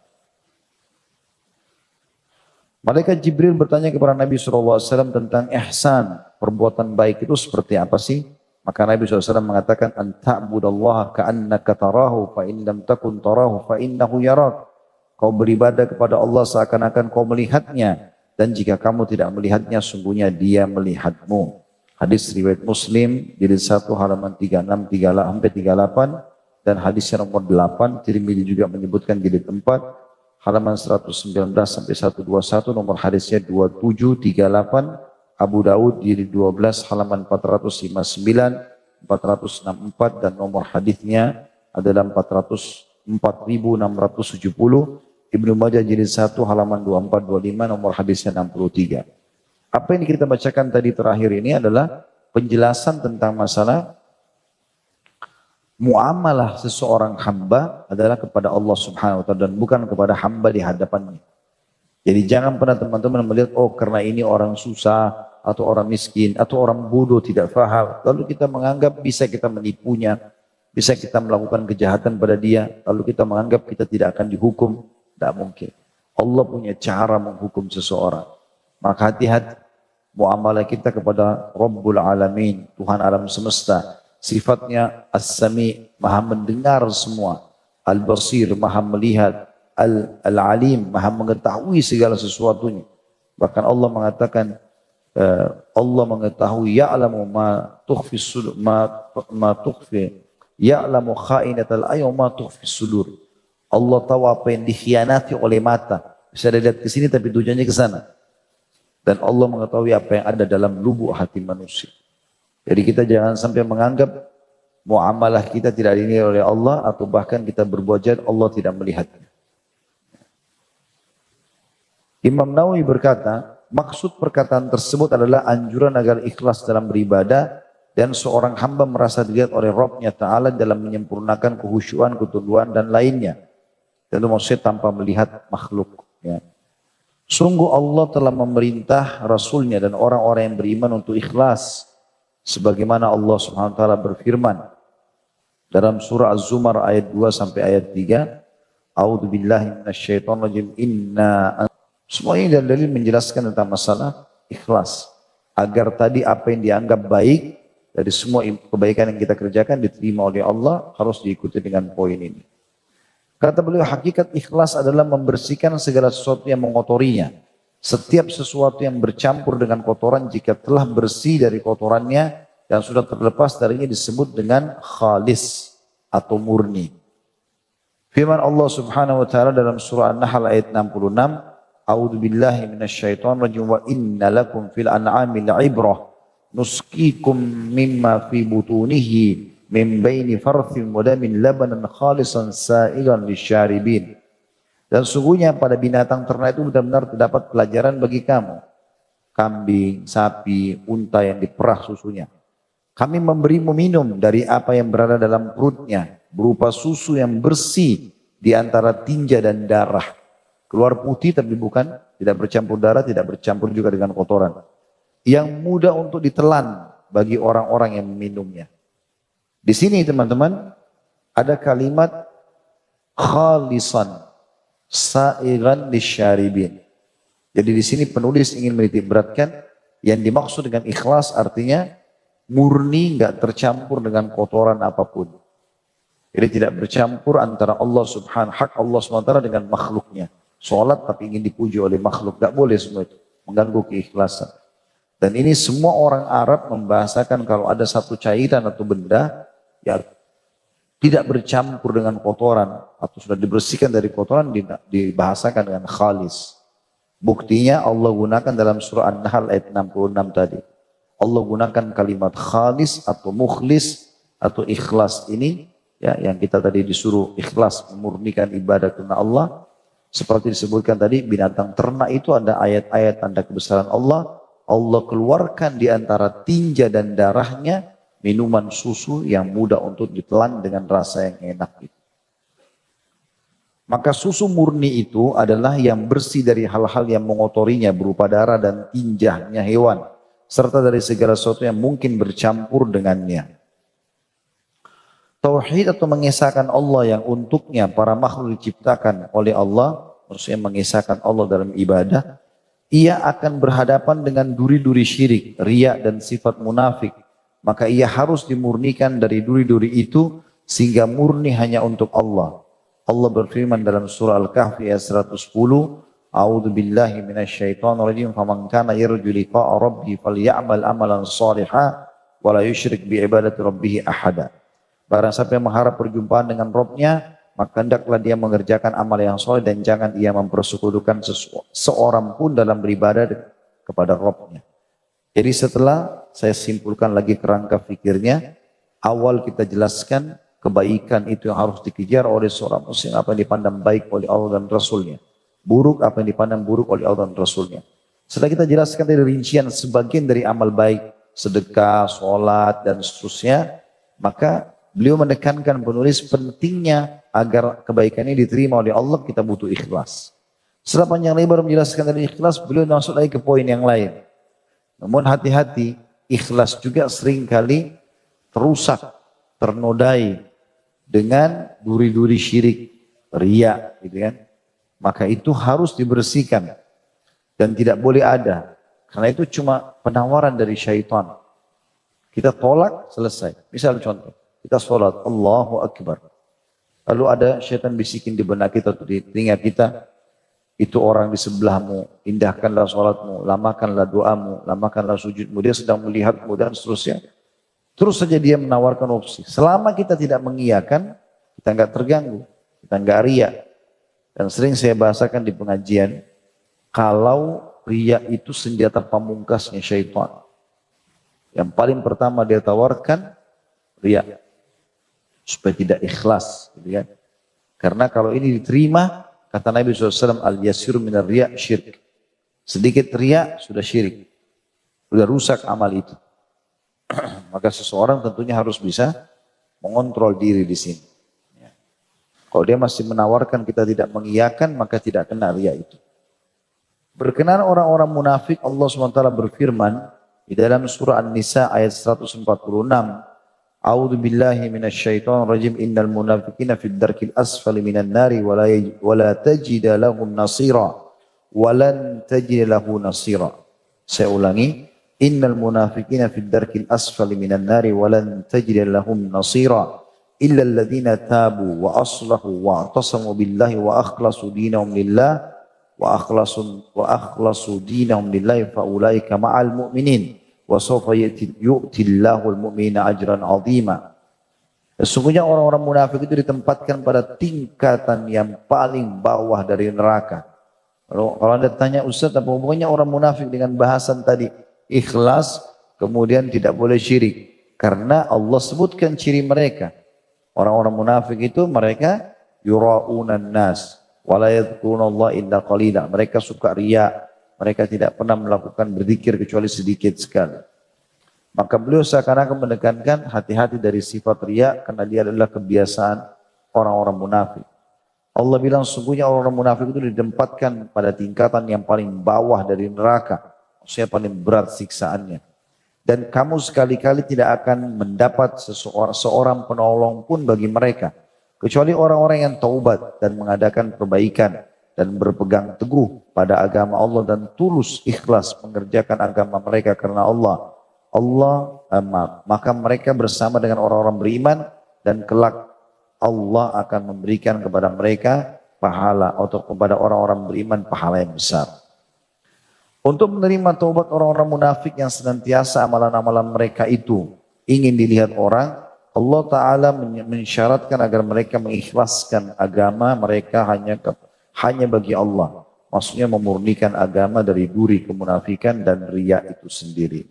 Malaikat Jibril bertanya kepada Nabi SAW tentang ihsan, perbuatan baik itu seperti apa sih? Maka Nabi SAW mengatakan, Anta'budallaha ka'annaka tarahu, fa'in lam takun tarahu, fa'innahu yarak. Kau beribadah kepada Allah seakan-akan kau melihatnya, dan jika kamu tidak melihatnya, sungguhnya dia melihatmu. Hadis riwayat Muslim, jilid 1 halaman 36, 38, dan hadis yang nomor 8, Tirmidzi juga menyebutkan jilid 4, halaman 119 sampai 121, nomor hadisnya 2738, Abu Daud jilid 12 halaman 459, 464 dan nomor hadisnya adalah 4670, Ibnu Majah jilid 1 halaman 2425, nomor hadisnya 63. Apa yang kita bacakan tadi terakhir ini adalah penjelasan tentang masalah muamalah seseorang hamba adalah kepada Allah Subhanahu wa taala dan bukan kepada hamba di hadapannya. Jadi jangan pernah teman-teman melihat, oh karena ini orang susah, atau orang miskin, atau orang bodoh tidak faham. Lalu kita menganggap bisa kita menipunya, bisa kita melakukan kejahatan pada dia, lalu kita menganggap kita tidak akan dihukum. Tidak mungkin. Allah punya cara menghukum seseorang. Maka hati-hati muamalah kita kepada Rabbul Alamin, Tuhan alam semesta. Sifatnya As-Sami, maha mendengar semua. Al-Basir, maha melihat. Al-Alim, maha mengetahui segala sesuatunya. Bahkan Allah mengatakan, Allah mengetahui ya'lamu ma tukhfi sudur, ma tukhfi, ya'lamu kha'inatal a'yun ma tukhfi sudur. Allah tahu apa yang dikhianati oleh mata. Bisa dilihat ke sini tapi tujuannya ke sana. Dan Allah mengetahui apa yang ada dalam lubuk hati manusia. Jadi kita jangan sampai menganggap muamalah kita tidak dinilai oleh Allah atau bahkan kita berbuat jahat Allah tidak melihatnya. Imam Nawawi berkata, maksud perkataan tersebut adalah anjuran agar ikhlas dalam beribadah dan seorang hamba merasa dilihat oleh Rabb-Nya Ta'ala dalam menyempurnakan kehusyuan, ketunduan dan lainnya. Tentu maksudnya tanpa melihat makhluk. Ya. Sungguh Allah telah memerintah Rasulnya dan orang-orang yang beriman untuk ikhlas. Sebagaimana Allah Subhanahu Wa Ta'ala berfirman dalam surah Az-Zumar ayat 2 sampai ayat 3. A'udzu billahi minasyaitonir rajim. Semua ini dalil menjelaskan tentang masalah ikhlas. Agar tadi apa yang dianggap baik dari semua kebaikan yang kita kerjakan diterima oleh Allah harus diikuti dengan poin ini. Kata beliau, hakikat ikhlas adalah membersihkan segala sesuatu yang mengotorinya. Setiap sesuatu yang bercampur dengan kotoran jika telah bersih dari kotorannya dan sudah terlepas darinya disebut dengan khalis atau murni. Firman Allah Subhanahu wa taala dalam surah An-Nahl ayat 66, A'udzu billahi minasyaitonir rajim wa inna lakum fil an'ami la'ibrah nusqikum mimma fi butunihi min baini farthin wa damin labanan khalisan sa'igan lisyaribin. Dan sungguhnya pada binatang ternak itu benar-benar terdapat pelajaran bagi kamu. Kambing, sapi, unta yang diperah susunya. Kami memberimu minum dari apa yang berada dalam perutnya berupa susu yang bersih di antara tinja dan darah. Keluar putih tapi bukan, tidak bercampur darah, tidak bercampur juga dengan kotoran. Yang mudah untuk ditelan bagi orang-orang yang meminumnya. Di sini teman-teman ada kalimat khalisan sa'igan lisyaribin. Jadi di sini penulis ingin menitik beratkan yang dimaksud dengan ikhlas artinya murni, enggak tercampur dengan kotoran apapun. Jadi tidak bercampur antara Allah Subhanahu hak Allah SWT dengan makhluknya. Sholat tapi ingin dipuji oleh makhluk, enggak boleh semua itu, mengganggu keikhlasan. Dan ini semua orang Arab membahasakan kalau ada satu cairan atau benda yang tidak bercampur dengan kotoran atau sudah dibersihkan dari kotoran dibahasakan dengan khalis. Buktinya Allah gunakan dalam surah An-Nahl ayat 66 tadi. Allah gunakan kalimat khalis atau mukhlis atau ikhlas ini ya yang kita tadi disuruh ikhlas memurnikan ibadah karena Allah. Seperti disebutkan tadi binatang ternak itu ada ayat-ayat tanda kebesaran Allah. Allah keluarkan di antara tinja dan darahnya minuman susu yang mudah untuk ditelan dengan rasa yang enak. Maka susu murni itu adalah yang bersih dari hal-hal yang mengotorinya berupa darah dan tinjanya hewan. Serta dari segala sesuatu yang mungkin bercampur dengannya. Tauhid atau mengesahkan Allah yang untuknya para makhluk diciptakan oleh Allah, maksudnya mengesahkan Allah dalam ibadah, ia akan berhadapan dengan duri-duri syirik, riya dan sifat munafik. Maka ia harus dimurnikan dari duri-duri itu sehingga murni hanya untuk Allah. Allah berfirman dalam surah Al-Kahfi ayat 110, A'udzu billahi minasyaitonir rajim, faman kana yarju liqa'a rabbih falyamal amalan shalihan wa la yusyrik bi ibadati rabbih ahada. Barang siapa yang mengharap perjumpaan dengan Rabb-Nya, maka hendaklah dia mengerjakan amal yang soleh dan jangan ia mempersekutukan seorang pun dalam beribadah kepada Rabb-Nya. Jadi setelah saya simpulkan lagi kerangka fikirnya, awal kita jelaskan kebaikan itu yang harus dikejar oleh seorang muslim apa yang dipandang baik oleh Allah dan Rasul-Nya. Buruk apa yang dipandang buruk oleh Allah dan Rasul-Nya. Setelah kita jelaskan dari rincian sebagian dari amal baik, sedekah, sholat, dan seterusnya, maka beliau menekankan penulis pentingnya agar kebaikan ini diterima oleh Allah, kita butuh ikhlas. Setelah panjang lebar menjelaskan dari ikhlas, beliau masuk lagi ke poin yang lain. Namun hati-hati, ikhlas juga seringkali terusak, ternodai dengan duri-duri syirik, riya, gitu kan. Maka itu harus dibersihkan dan tidak boleh ada. Karena itu cuma penawaran dari syaitan. Kita tolak, selesai. Misal contoh, kita sholat, Allahu Akbar. Lalu ada syaitan bisikin di benak kita atau di telinga kita, itu orang di sebelahmu, indahkanlah sholatmu, lamakanlah doamu, lamakanlah sujudmu, dia sedang melihatmu dan seterusnya. Terus saja dia menawarkan opsi. Selama kita tidak mengiyakan, kita nggak terganggu, kita nggak riya. Dan sering saya bahasakan di pengajian, kalau riya itu senjata pamungkasnya syaitan. Yang paling pertama dia tawarkan riya, supaya tidak ikhlas, gitu kan? Karena kalau ini diterima, kata Nabi SAW, al-yasiru minar riya syirik. Sedikit riya sudah syirik, sudah rusak amal itu. Maka seseorang tentunya harus bisa mengontrol diri di sini. Ya. Kalau dia masih menawarkan kita tidak mengiyakan, maka tidak kena riya itu. Berkenaan orang-orang munafik, Allah SWT berfirman di dalam surah An-Nisa ayat 146, A'udzu billahi minasyaitonir rajim, innal munafiqina fid darkil asfali minan nari wa la tajida lahum nasira wa lan tajida lahu nasira. Saya ulangi, innal munafiqina fid darkil asfali minan nari wa lan tajida lahum nasira illa alladhina tabu wa aslahu wa i'tasamu billahi wa akhlasu dinahum lillah wa akhlasu dinahum lillahi fa ulaika ma'al mu'minin wa sawfa yu'tillahu al-mu'mina ajran 'azima. Sesungguhnya orang-orang munafik itu ditempatkan pada tingkatan yang paling bawah dari neraka. Kalau Anda tanya, Ustaz, apa hubungannya orang munafik dengan bahasan tadi? Ikhlas, kemudian tidak boleh syirik. Karena Allah sebutkan ciri mereka. Orang-orang munafik itu mereka yura'unan nas wa la yadhkurunallaha illa qalila. Mereka suka riya, mereka tidak pernah melakukan berzikir kecuali sedikit sekali. Maka beliau seakan-akan menekankan hati-hati dari sifat riya karena dia adalah kebiasaan orang-orang munafik. Allah bilang sungguhnya orang-orang munafik itu ditempatkan pada tingkatan yang paling bawah dari neraka. Maksudnya paling berat siksaannya. Dan kamu sekali-kali tidak akan mendapat seorang penolong pun bagi mereka. Kecuali orang-orang yang taubat dan mengadakan perbaikan dan berpegang teguh pada agama Allah dan tulus ikhlas mengerjakan agama mereka karena Allah. Maka mereka bersama dengan orang-orang beriman dan kelak Allah akan memberikan kepada mereka pahala atau kepada orang-orang beriman pahala yang besar. Untuk menerima taubat orang-orang munafik yang senantiasa amalan-amalan mereka itu ingin dilihat orang, Allah Ta'ala mensyaratkan agar mereka mengikhlaskan agama mereka hanya bagi Allah. Maksudnya memurnikan agama dari duri kemunafikan dan riya itu sendiri.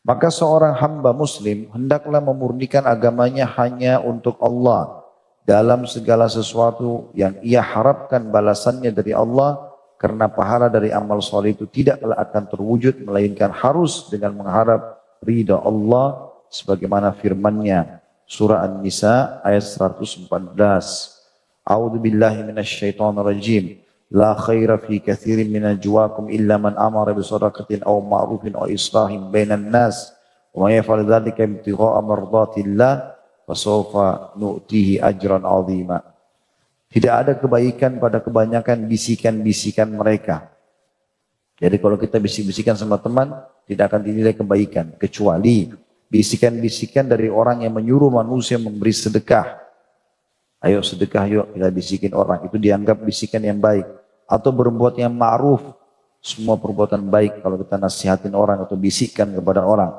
Maka seorang hamba muslim hendaklah memurnikan agamanya hanya untuk Allah dalam segala sesuatu yang ia harapkan balasannya dari Allah, karena pahala dari amal soleh itu tidaklah akan terwujud melainkan harus dengan mengharap ridha Allah sebagaimana firman-Nya surah An-Nisa ayat 114. A'udzu billahi minasyaitonir rajim. La khaira fi katsirin min najwaakum illa man amara bi shadaqatin aw ma'rufin aw islahin bainan nas wa may yaf'al dzalika ibtigha'a mardatillah fa sawfa nu'tihi ajran 'azima. Tidak ada kebaikan pada kebanyakan bisikan-bisikan mereka. Jadi kalau kita bisik-bisikan sama teman, tidak akan dinilai kebaikan. Kecuali bisikan-bisikan dari orang yang menyuruh manusia memberi sedekah. Ayo sedekah yuk, kita bisikin orang. Itu dianggap bisikan yang baik. Atau berbuat yang ma'ruf. Semua perbuatan baik kalau kita nasihatin orang atau bisikkan kepada orang.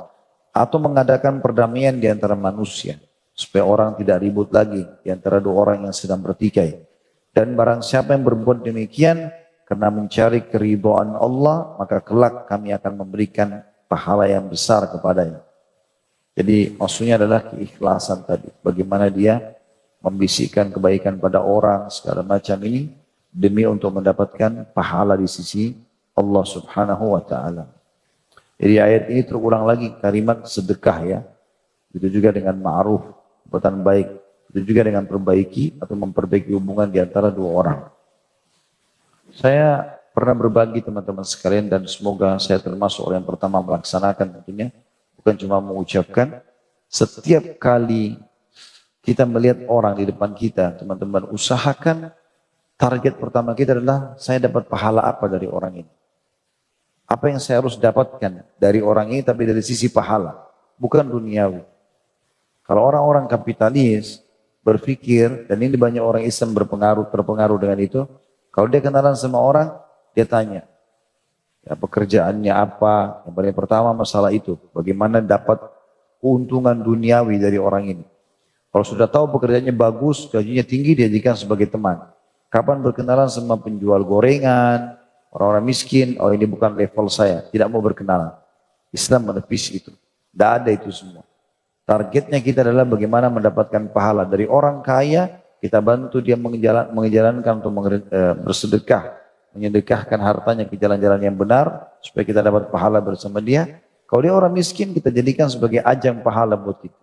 Atau mengadakan perdamaian di antara manusia. Supaya orang tidak ribut lagi di antara dua orang yang sedang bertikai. Dan barang siapa yang berbuat demikian karena mencari keridhaan Allah, maka kelak kami akan memberikan pahala yang besar kepadanya. Jadi maksudnya adalah keikhlasan tadi. Bagaimana dia membisikkan kebaikan pada orang segala macam ini demi untuk mendapatkan pahala di sisi Allah Subhanahu wa taala. Jadi ayat ini terulang lagi kalimat sedekah ya. Itu juga dengan ma'ruf, perbuatan baik. Itu juga dengan perbaiki atau memperbaiki hubungan di antara dua orang. Saya pernah berbagi teman-teman sekalian dan semoga saya termasuk orang yang pertama melaksanakan tentunya. Bukan cuma mengucapkan, setiap kali kita melihat orang di depan kita, teman-teman usahakan target pertama kita adalah saya dapat pahala apa dari orang ini. Apa yang saya harus dapatkan dari orang ini tapi dari sisi pahala, bukan duniawi. Kalau orang-orang kapitalis berpikir, dan ini banyak orang Islam terpengaruh dengan itu, kalau dia kenalan sama orang, dia tanya, ya, pekerjaannya apa, yang paling pertama masalah itu, bagaimana dapat keuntungan duniawi dari orang ini. Kalau sudah tahu pekerjaannya bagus, gajinya tinggi, diajikan sebagai teman. Kapan berkenalan sama penjual gorengan, orang-orang miskin, oh ini bukan level saya, tidak mau berkenalan. Islam menepis itu. Tidak ada itu semua. Targetnya kita adalah bagaimana mendapatkan pahala. Dari orang kaya, kita bantu dia menjalankan untuk bersedekah. Menyedekahkan hartanya ke jalan-jalan yang benar, supaya kita dapat pahala bersama dia. Kalau dia orang miskin, kita jadikan sebagai ajang pahala buat kita.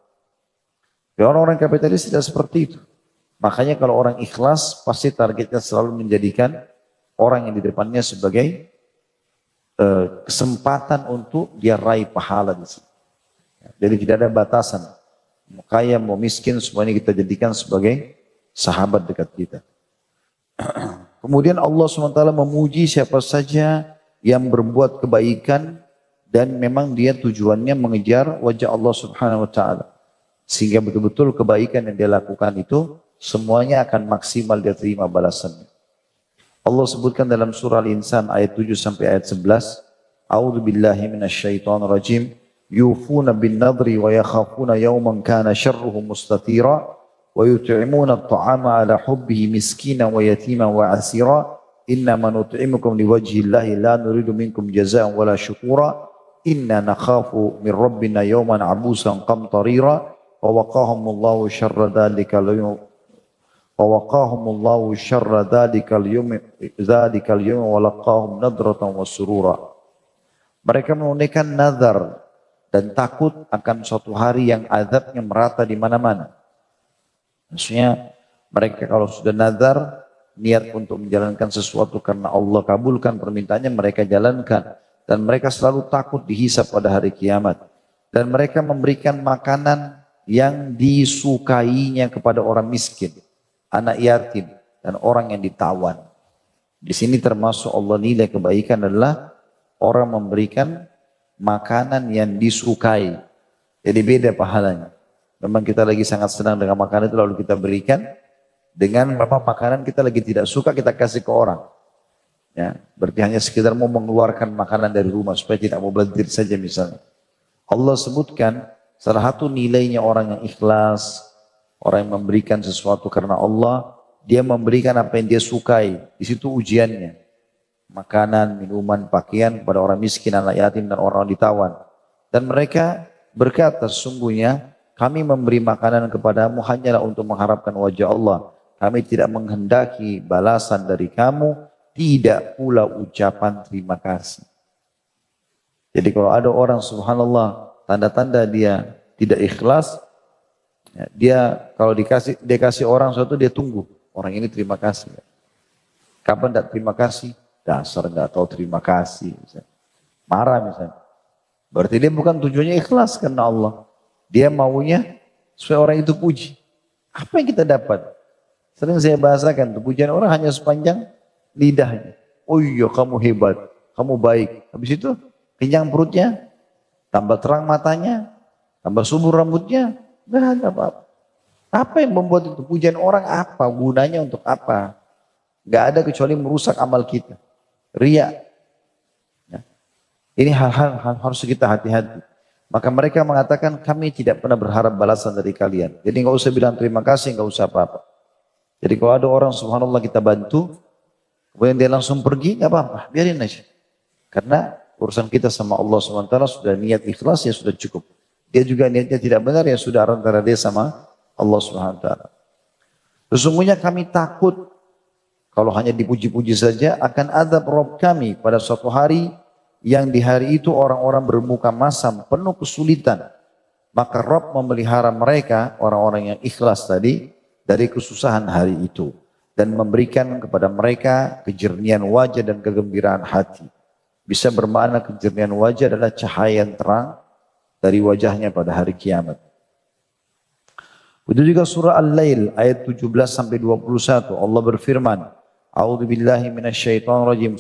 Orang-orang kapitalis tidak seperti itu. Makanya kalau orang ikhlas, pasti targetnya selalu menjadikan orang yang di depannya sebagai kesempatan untuk dia raih pahala di situ. Jadi tidak ada batasan. Mau kaya, mau miskin, semuanya kita jadikan sebagai sahabat dekat kita. Kemudian Allah SWT memuji siapa saja yang berbuat kebaikan dan memang dia tujuannya mengejar wajah Allah Subhanahu wa taala. Sehingga betul-betul kebaikan yang dia lakukan itu semuanya akan maksimal dia terima balasannya. Allah sebutkan dalam surah Al-Insan ayat 7 sampai ayat 11, A'udzu billahi minasyaitonir rajim, yufuna bin nadri wa yakhafuna yawman kana syarruhu mustatira wa yut'imuna at-ta'ama ala hubbihi miskinan wa yatiman wa asira innama nut'imukum liwajhillahi la nuridu minkum jazaa'an wala syukura inna nakhafu min rabbina yawman abusan qamtarira wa waqahumullahu syarra dhalikal yawm وَوَقَاهُمُ شَرَّ ذَلِكَ الْيَوْمِ وَلَقَّاهُمْ نَضْرَةً وَسُرُورًا. Mereka menunaikan nazar dan takut akan suatu hari yang azabnya merata di mana-mana. Maksudnya mereka kalau sudah nazar, niat untuk menjalankan sesuatu karena Allah kabulkan permintaannya, mereka jalankan. Dan mereka selalu takut dihisab pada hari kiamat. Dan mereka memberikan makanan yang disukainya kepada orang miskin, anak yatim, dan orang yang ditawan. Di sini termasuk Allah nilai kebaikan adalah orang memberikan makanan yang disukai. Jadi beda pahalanya. Memang kita lagi sangat senang dengan makanan itu lalu kita berikan. Dengan memang makanan kita lagi tidak suka kita kasih ke orang. Ya, berarti hanya sekedar mau mengeluarkan makanan dari rumah supaya tidak mau belantir saja misalnya. Allah sebutkan salah satu nilainya orang yang ikhlas, orang yang memberikan sesuatu karena Allah, dia memberikan apa yang dia sukai. Di situ ujiannya. Makanan, minuman, pakaian kepada orang miskin, anak yatim, dan orang ditawan. Dan mereka berkata, sesungguhnya kami memberi makanan kepadamu hanyalah untuk mengharapkan wajah Allah. Kami tidak menghendaki balasan dari kamu, tidak pula ucapan terima kasih. Jadi kalau ada orang subhanallah, tanda-tanda dia tidak ikhlas, ya, dia kalau dia kasih orang sesuatu dia tunggu orang ini terima kasih. Kapan tidak terima kasih? Dasar nggak tahu terima kasih. Misalnya. Marah misalnya. Berarti dia bukan tujuannya ikhlas karena Allah. Dia maunya supaya orang itu puji. Apa yang kita dapat? Sering saya bahasakan, pujian orang hanya sepanjang lidahnya. Oh iya kamu hebat, kamu baik. Habis itu kenyang perutnya, tambah terang matanya, tambah subur rambutnya. Tidak ada apa-apa. Apa yang membuat itu? Pujian orang apa? Gunanya untuk apa? Gak ada kecuali merusak amal kita. Ria. Ya. Ini hal-hal harus kita hati-hati. Maka mereka mengatakan kami tidak pernah berharap balasan dari kalian. Jadi gak usah bilang terima kasih, gak usah apa-apa. Jadi kalau ada orang subhanallah kita bantu, kemudian dia langsung pergi, gak apa-apa. Biarin aja. Karena urusan kita sama Allah SWT sudah niat ikhlas ya sudah cukup. Dia juga niatnya tidak benar ya sudah antara dia sama Allah SWT. Sesungguhnya kami takut Kalau hanya dipuji-puji saja, akan azab Rabb kami pada suatu hari yang di hari itu orang-orang bermuka masam penuh kesulitan. Maka Rabb memelihara mereka, orang-orang yang ikhlas tadi, dari kesusahan hari itu. Dan memberikan kepada mereka kejernihan wajah dan kegembiraan hati. Bisa bermakna kejernihan wajah adalah cahaya yang terang dari wajahnya pada hari kiamat. Itu juga surah Al-Lail ayat 17 sampai 21. Allah berfirman, A'udzu billahi minasyaitonir rajim.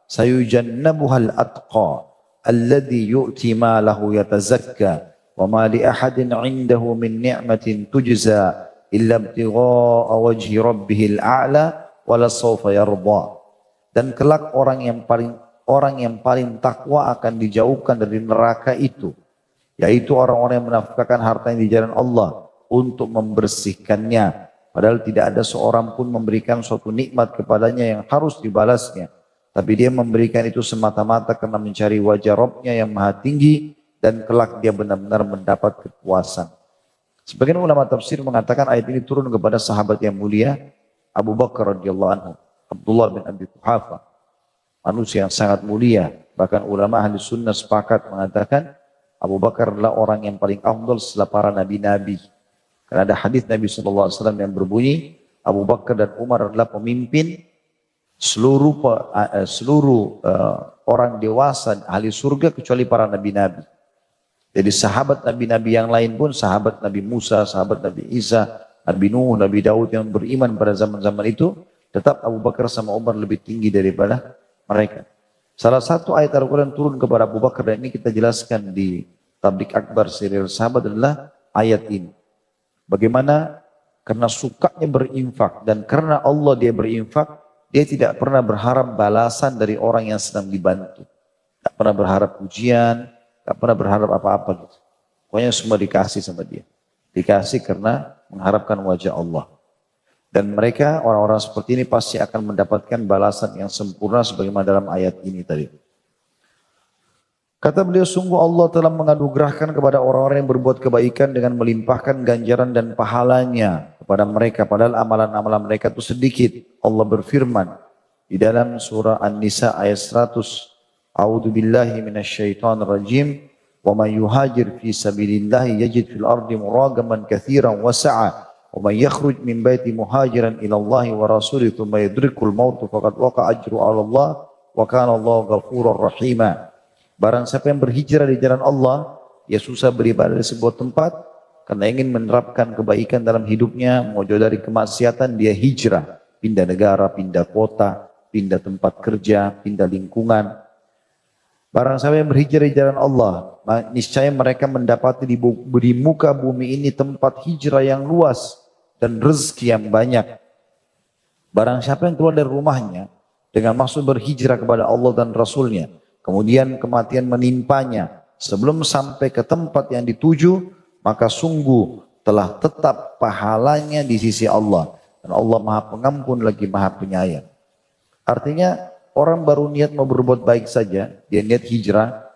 Sayujannabuhal atqa alladzi yu'ti malahu yatazakka wa ma li ahadin 'indahu min ni'matin tujza illa ibtigha'a wajhi rabbihil a'la wala sawfa yarda. Dan kelak orang yang paling takwa akan dijauhkan dari neraka itu, yaitu orang-orang yang menafkahkan hartanya di jalan Allah untuk membersihkannya. Padahal tidak ada seorang pun memberikan suatu nikmat kepadanya yang harus dibalasnya. Tapi dia memberikan itu semata-mata karena mencari wajah Rabbnya yang maha tinggi dan kelak dia benar-benar mendapat kepuasan. Sebagian ulama tafsir mengatakan ayat ini turun kepada sahabat yang mulia Abu Bakar radhiyallahu anhu, Abdullah bin Abi Quhafa, manusia yang sangat mulia. Bahkan ulama ahli sunnah sepakat mengatakan Abu Bakar adalah orang yang paling afdal setelah para nabi-nabi. Karena ada hadis Nabi SAW yang berbunyi, Abu Bakar dan Umar adalah pemimpin seluruh orang dewasa ahli surga kecuali para nabi-nabi. Jadi sahabat nabi-nabi yang lain pun, sahabat Nabi Musa, sahabat Nabi Isa, Nabi Nuh, Nabi Daud yang beriman pada zaman-zaman itu, tetap Abu Bakar sama Umar lebih tinggi daripada mereka. Salah satu ayat Al-Quran turun kepada Abu Bakar, dan ini kita jelaskan di Tablik Akbar serial sahabat adalah ayat ini. Bagaimana karena sukanya berinfak dan karena Allah dia berinfak, dia tidak pernah berharap balasan dari orang yang sedang dibantu. Tidak pernah berharap pujian, tidak pernah berharap apa-apa gitu. Pokoknya semua dikasih sama dia. Dikasih karena mengharapkan wajah Allah. Dan mereka orang-orang seperti ini pasti akan mendapatkan balasan yang sempurna sebagaimana dalam ayat ini tadi. Kata beliau, sungguh Allah telah menganugerahkan kepada orang-orang yang berbuat kebaikan dengan melimpahkan ganjaran dan pahalanya kepada mereka. Padahal amalan-amalan mereka itu sedikit. Allah berfirman di dalam surah An-Nisa ayat 100. A'udzu billahi minasyaitonir rajim. Wa man yuhajir fi sabilillahi yajid fil ardi muragaman katsiran wa sa'a. Wa man yakhruj min baiti muhajiran ila Allah wa rasulihi thumma yudrikul maut faqad waqa ajru 'ala Allah wa kana Allahu ghafurur rahima. Barang siapa yang berhijrah di jalan Allah, ia susah beribadah di sebuah tempat karena ingin menerapkan kebaikan dalam hidupnya, mau jauh dari kemaksiatan, dia hijrah, pindah negara, pindah kota, pindah tempat kerja, pindah lingkungan. Barang siapa yang berhijrah di jalan Allah, niscaya mereka mendapati di muka bumi ini tempat hijrah yang luas dan rezeki yang banyak. Barang siapa yang keluar dari rumahnya dengan maksud berhijrah kepada Allah dan Rasulnya, kemudian kematian menimpanya sebelum sampai ke tempat yang dituju, maka sungguh telah tetap pahalanya di sisi Allah. Dan Allah Maha Pengampun lagi Maha Penyayang. Artinya orang baru niat mau berbuat baik saja, dia niat hijrah,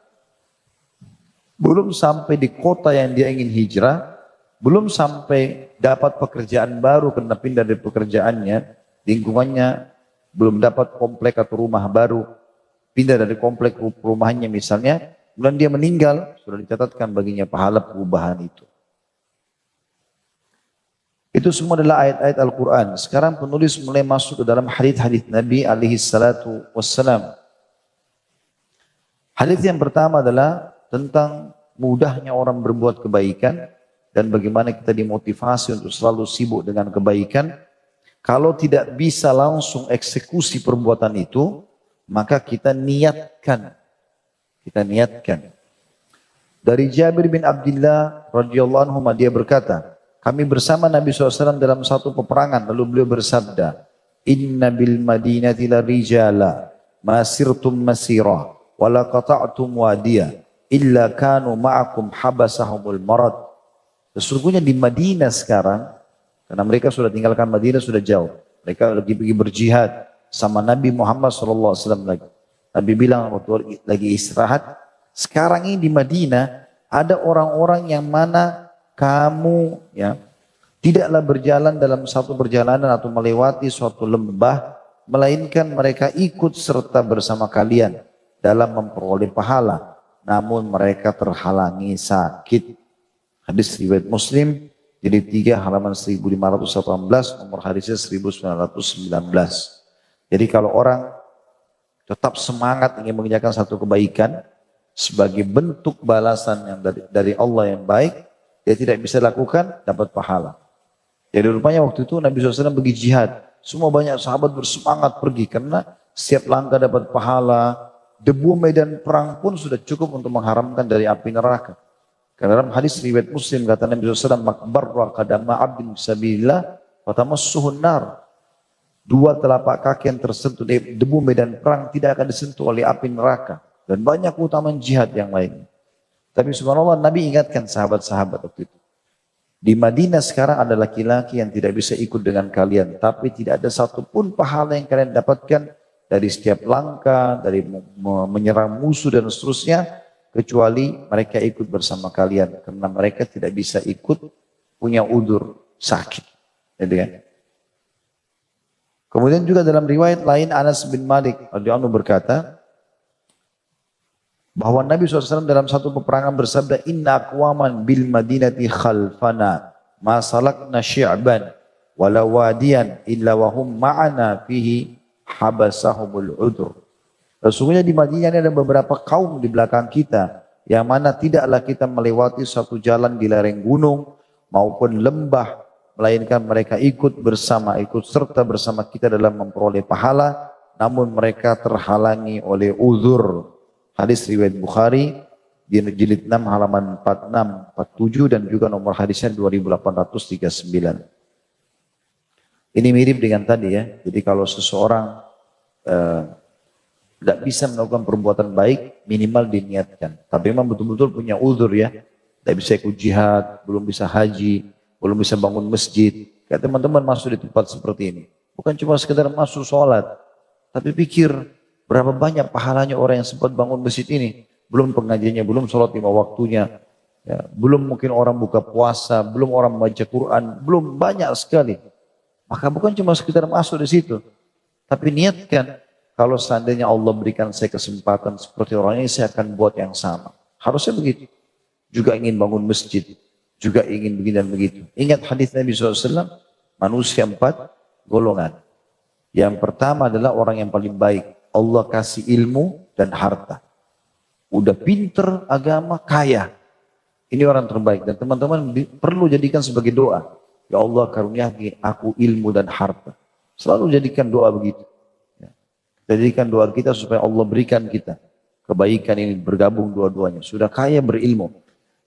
belum sampai di kota yang dia ingin hijrah, belum sampai dapat pekerjaan baru karena pindah dari pekerjaannya, lingkungannya belum dapat komplek atau rumah baru, pindah dari komplek rumahnya misalnya, kemudian dia meninggal, sudah dicatatkan baginya pahala perubahan itu. Itu semua adalah ayat-ayat Al-Quran. Sekarang penulis mulai masuk ke dalam hadis-hadis Nabi alaihi salatu wassalam. Hadis yang pertama adalah tentang mudahnya orang berbuat kebaikan dan bagaimana kita dimotivasi untuk selalu sibuk dengan kebaikan. Kalau tidak bisa langsung eksekusi perbuatan itu, maka kita niatkan. Dari Jabir bin Abdullah radhiyallahu anhu dia berkata, kami bersama Nabi SAW dalam satu peperangan, lalu beliau bersabda, Inna bil madinati la rijala, masirtum masirah, wala qata'tum wadiyah, illa kanu ma'akum habasahumul marad. Sesungguhnya di Madinah sekarang, karena mereka sudah tinggalkan Madinah sudah jauh, mereka lagi pergi berjihad sama Nabi Muhammad SAW lagi. Nabi bilang waktu lagi istirahat, sekarang ini di Madinah ada orang-orang yang mana kamu ya Tidaklah berjalan dalam satu perjalanan atau melewati suatu lembah, melainkan mereka ikut serta bersama kalian dalam memperoleh pahala. Namun mereka terhalangi sakit. Hadis riwayat Muslim, jilid 3 halaman 1518, nomor hadisnya 1919. Jadi kalau orang tetap semangat ingin mengerjakan satu kebaikan sebagai bentuk balasan yang dari Allah yang baik, dia tidak bisa lakukan, dapat pahala. Jadi rupanya waktu itu Nabi SAW pergi jihad. Semua banyak sahabat bersemangat pergi karena setiap langkah dapat pahala. Debu medan perang pun sudah cukup untuk mengharamkan dari api neraka. Karena dalam hadis riwayat Muslim kata Nabi SAW, makbarra qadama abdin sabilillah fatamassuhun nar. Dua telapak kaki yang tersentuh debu medan perang tidak akan disentuh oleh api neraka. Dan banyak keutamaan jihad yang lain. Tapi subhanallah Nabi ingatkan sahabat-sahabat waktu itu. Di Madinah sekarang ada laki-laki yang tidak bisa ikut dengan kalian. Tapi tidak ada satupun pahala yang kalian dapatkan dari setiap langkah, dari menyerang musuh dan seterusnya. Kecuali mereka ikut bersama kalian. Karena mereka tidak bisa ikut, punya udzur sakit. Jadi kan? Kemudian juga dalam riwayat lain Anas bin Malik radhiyallahu anhu berkata, bahwa Nabi SAW dalam satu peperangan bersabda, inna aqwaman bil madinati khalfana ma salakna syi'ban wala wadiyan illa wahum ma'ana fihi habasahumul udur. Sesungguhnya di Madinah ini ada beberapa kaum di belakang kita yang mana tidaklah kita melewati satu jalan di lereng gunung maupun lembah, melainkan mereka ikut serta bersama kita dalam memperoleh pahala, namun mereka terhalangi oleh uzur. Hadis riwayat Bukhari di jilid 6 halaman 46, 47 dan juga nomor hadisnya 2839. Ini mirip dengan tadi ya. Jadi kalau seseorang tidak bisa melakukan perbuatan baik, minimal diniatkan. Tapi memang betul-betul punya uzur ya. Tidak bisa ikut jihad, belum bisa haji, belum bisa bangun masjid. Kayak teman-teman masuk di tempat seperti ini. Bukan cuma sekedar masuk sholat. Tapi pikir berapa banyak pahalanya orang yang sempat bangun masjid ini. Belum pengajiannya, belum sholat 5 waktunya. Ya, belum mungkin orang buka puasa, belum orang membaca Quran, belum banyak sekali. Maka bukan cuma sekedar masuk di situ. Tapi niatkan, kalau seandainya Allah berikan saya kesempatan seperti orang ini, saya akan buat yang sama. Harusnya begitu. Juga ingin bangun masjid, juga ingin begini dan begitu. Ingat hadis Nabi SAW, manusia 4 golongan. Yang pertama adalah orang yang paling baik. Allah kasih ilmu dan harta. Udah pinter, agama, kaya. Ini orang terbaik. Dan teman-teman perlu jadikan sebagai doa. Ya Allah karuniai aku ilmu dan harta. Selalu jadikan doa begitu. Jadikan doa kita supaya Allah berikan kita kebaikan ini bergabung dua-duanya. Sudah kaya berilmu.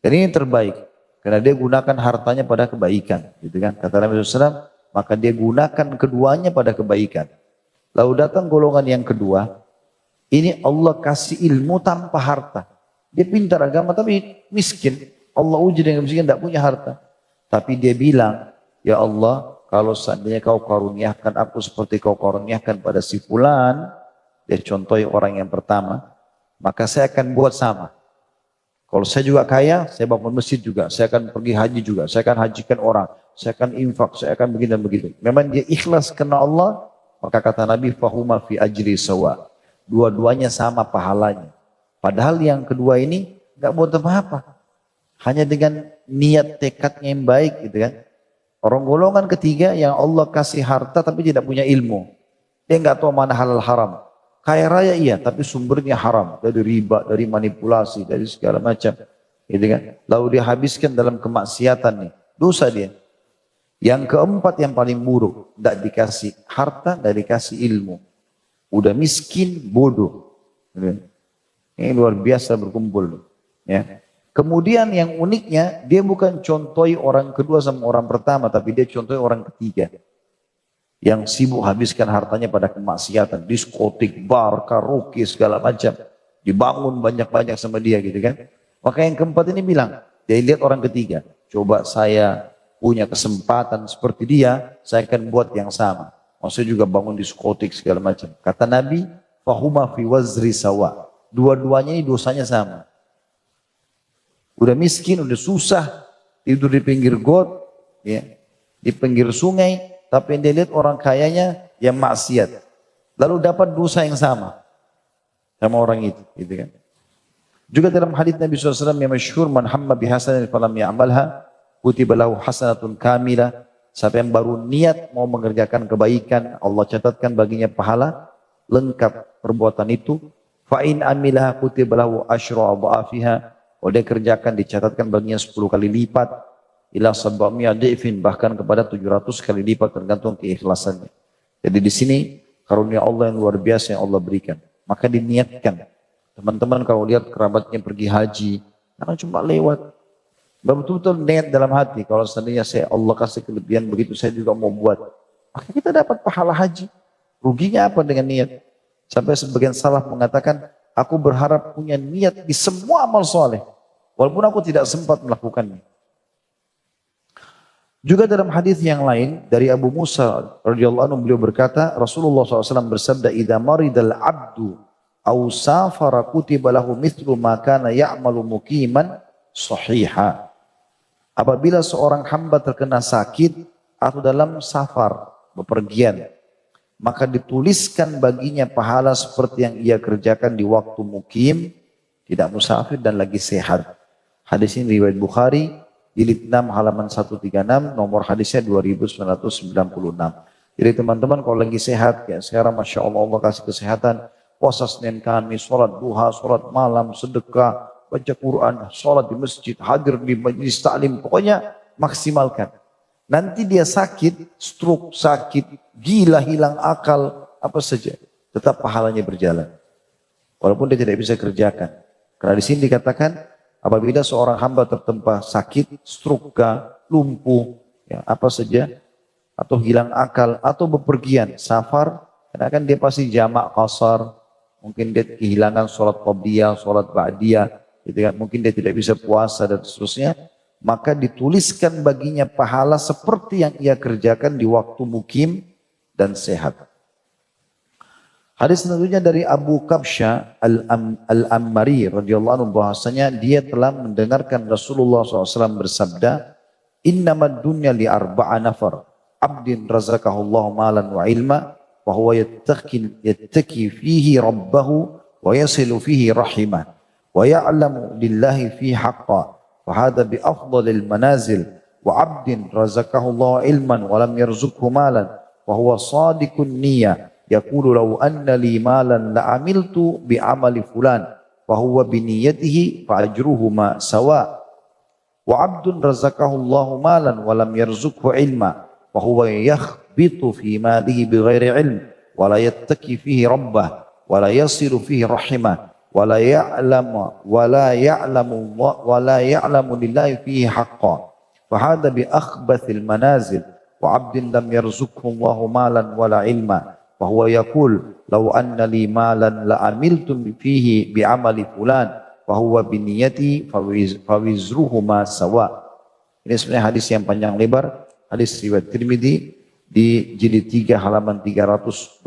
Dan ini terbaik. Karena dia gunakan hartanya pada kebaikan. Gitu kan? Kata Nabi SAW, maka dia gunakan keduanya pada kebaikan. Lalu datang golongan yang kedua, ini Allah kasih ilmu tanpa harta. Dia pintar agama tapi miskin. Allah uji dengan miskin, tidak punya harta. Tapi dia bilang, ya Allah, kalau seandainya kau karuniakan aku seperti kau karuniakan pada si fulan, dia contohi orang yang pertama, maka saya akan buat sama. Kalau saya juga kaya, saya bangun masjid juga, saya akan pergi haji juga, saya akan hajikan orang, saya akan infak, saya akan begini dan begitu. Memang dia ikhlas karena Allah, maka kata Nabi, fahuma fi ajri sawa. Dua-duanya sama pahalanya. Padahal yang kedua ini nggak buat apa-apa. Hanya dengan niat tekadnya yang baik gitu kan. Orang golongan ketiga yang Allah kasih harta tapi tidak punya ilmu. Dia nggak tahu mana halal haram. Kaya raya iya, tapi sumbernya haram. Dari riba, dari manipulasi, dari segala macam. Gitu kan. Lalu dia habiskan dalam kemaksiatan nih. Dosa dia. Yang keempat yang paling buruk, tidak dikasih harta, tidak dikasih ilmu. Udah miskin, bodoh. Ini luar biasa berkumpul. Ya. Kemudian yang uniknya, dia bukan contohi orang kedua sama orang pertama, tapi dia contohi orang ketiga. Yang sibuk habiskan hartanya pada kemaksiatan, diskotik, bar, karaoke, segala macam. Dibangun banyak-banyak sama dia gitu kan. Maka yang keempat ini bilang, dia lihat orang ketiga. Coba saya punya kesempatan seperti dia, saya akan buat yang sama. Maksudnya juga bangun diskotik segala macam. Kata Nabi, fahuma fi wazri sawa. Dua-duanya ini dosanya sama. Udah miskin, udah susah, tidur di pinggir got, ya. di pinggir sungai, tapi yang dia lihat orang kayanya yang maksiat. Lalu dapat dosa yang sama orang itu, gitu kan. Juga dalam hadis Nabi SAW yang masyhur, man hamma bihasanin falam ya'malha kutiba lahu hasanatun kamilah. Siapa yang baru niat mau mengerjakan kebaikan, Allah catatkan baginya pahala lengkap perbuatan itu. Fa in amilaha kutiba lahu asyra adhafiha. Kalau dia kerjakan dicatatkan baginya 10 kali lipat, ila sab'ami'a dhifin, bahkan kepada 700 kali lipat tergantung keikhlasannya. Jadi di sini karunia Allah yang luar biasa yang Allah berikan. Maka diniatkan. Teman-teman kalau lihat kerabatnya pergi haji, jangan cuma lewat. Betul-betul niat dalam hati. Kalau seandainya Allah kasih kelebihan begitu, saya juga mau buat. Maka kita dapat pahala haji. Ruginya apa dengan niat? Sampai sebagian salaf mengatakan, aku berharap punya niat di semua amal soleh. Walaupun aku tidak sempat melakukannya. Juga dalam hadis yang lain dari Abu Musa radhiyallahu anhu, beliau berkata, Rasulullah SAW bersabda, "Idza maridal abdu aw safara kutiba lahu mithlu ma kana ya'malu muqiman sahiha." Apabila seorang hamba terkena sakit atau dalam safar, bepergian, maka dituliskan baginya pahala seperti yang ia kerjakan di waktu mukim, tidak musafir dan lagi sehat. Hadis ini riwayat Bukhari, jilid 6 halaman 136, nomor hadisnya 2996. Jadi teman-teman kalau lagi sehat, ya sekarang Masya Allah, Allah kasih kesehatan, puasa Senin Kamis, sholat duha, sholat malam, sedekah, baca Quran, sholat di masjid, hadir di majlis ta'lim, pokoknya maksimalkan. Nanti dia sakit, stroke, sakit, gila, hilang akal, apa saja, tetap pahalanya berjalan. Walaupun dia tidak bisa kerjakan. Karena di sini dikatakan, apabila seorang hamba tertempa sakit, stroke, lumpuh, ya, apa saja, atau hilang akal, atau bepergian, safar, karena kan dia pasti jamak qasar, mungkin dia kehilangan sholat qabliyah, sholat ba'diyah, gitu kan? Mungkin dia tidak bisa puasa dan seterusnya, maka dituliskan baginya pahala seperti yang ia kerjakan di waktu mukim dan sehat. Hadis selanjutnya dari Abu Kabsha Al-Ammari radhiyallahu anhu, bahwasanya dia telah mendengarkan Rasulullah SAW bersabda, "Innamad dunya li arba'a nafar, abdin razaqahullahu malan wa ilma, wa huwa yattaki fihi rabbahu wa yasilu fihi rahimah. ويعلم لله في حقا وهذا بأفضل المنازل وعبد رزقه الله علما ولم يرزقه مالا وهو صادق النية يقول لو أن لي مالا لعملت بعمل فلان وهو بنيته فأجرهما سواء وعبد رزقه الله مالا ولم يرزقه علما وهو يخبط في ماله بغير علم ولا يتقي فيه ربه ولا يصل فيه رحمه ولا يعلم لله فيه حقا فهذا بأخبث المنازل وعبد لم يرزقه الله مالا ولا علما وهو يقول لو أن لي مالا لعملت فيه بعمل فلان وهو بنيتي فوزرهما سواء." Ini sebenarnya hadis yang panjang lebar, hadis riwayat Tirmidzi di jilid 3 halaman 385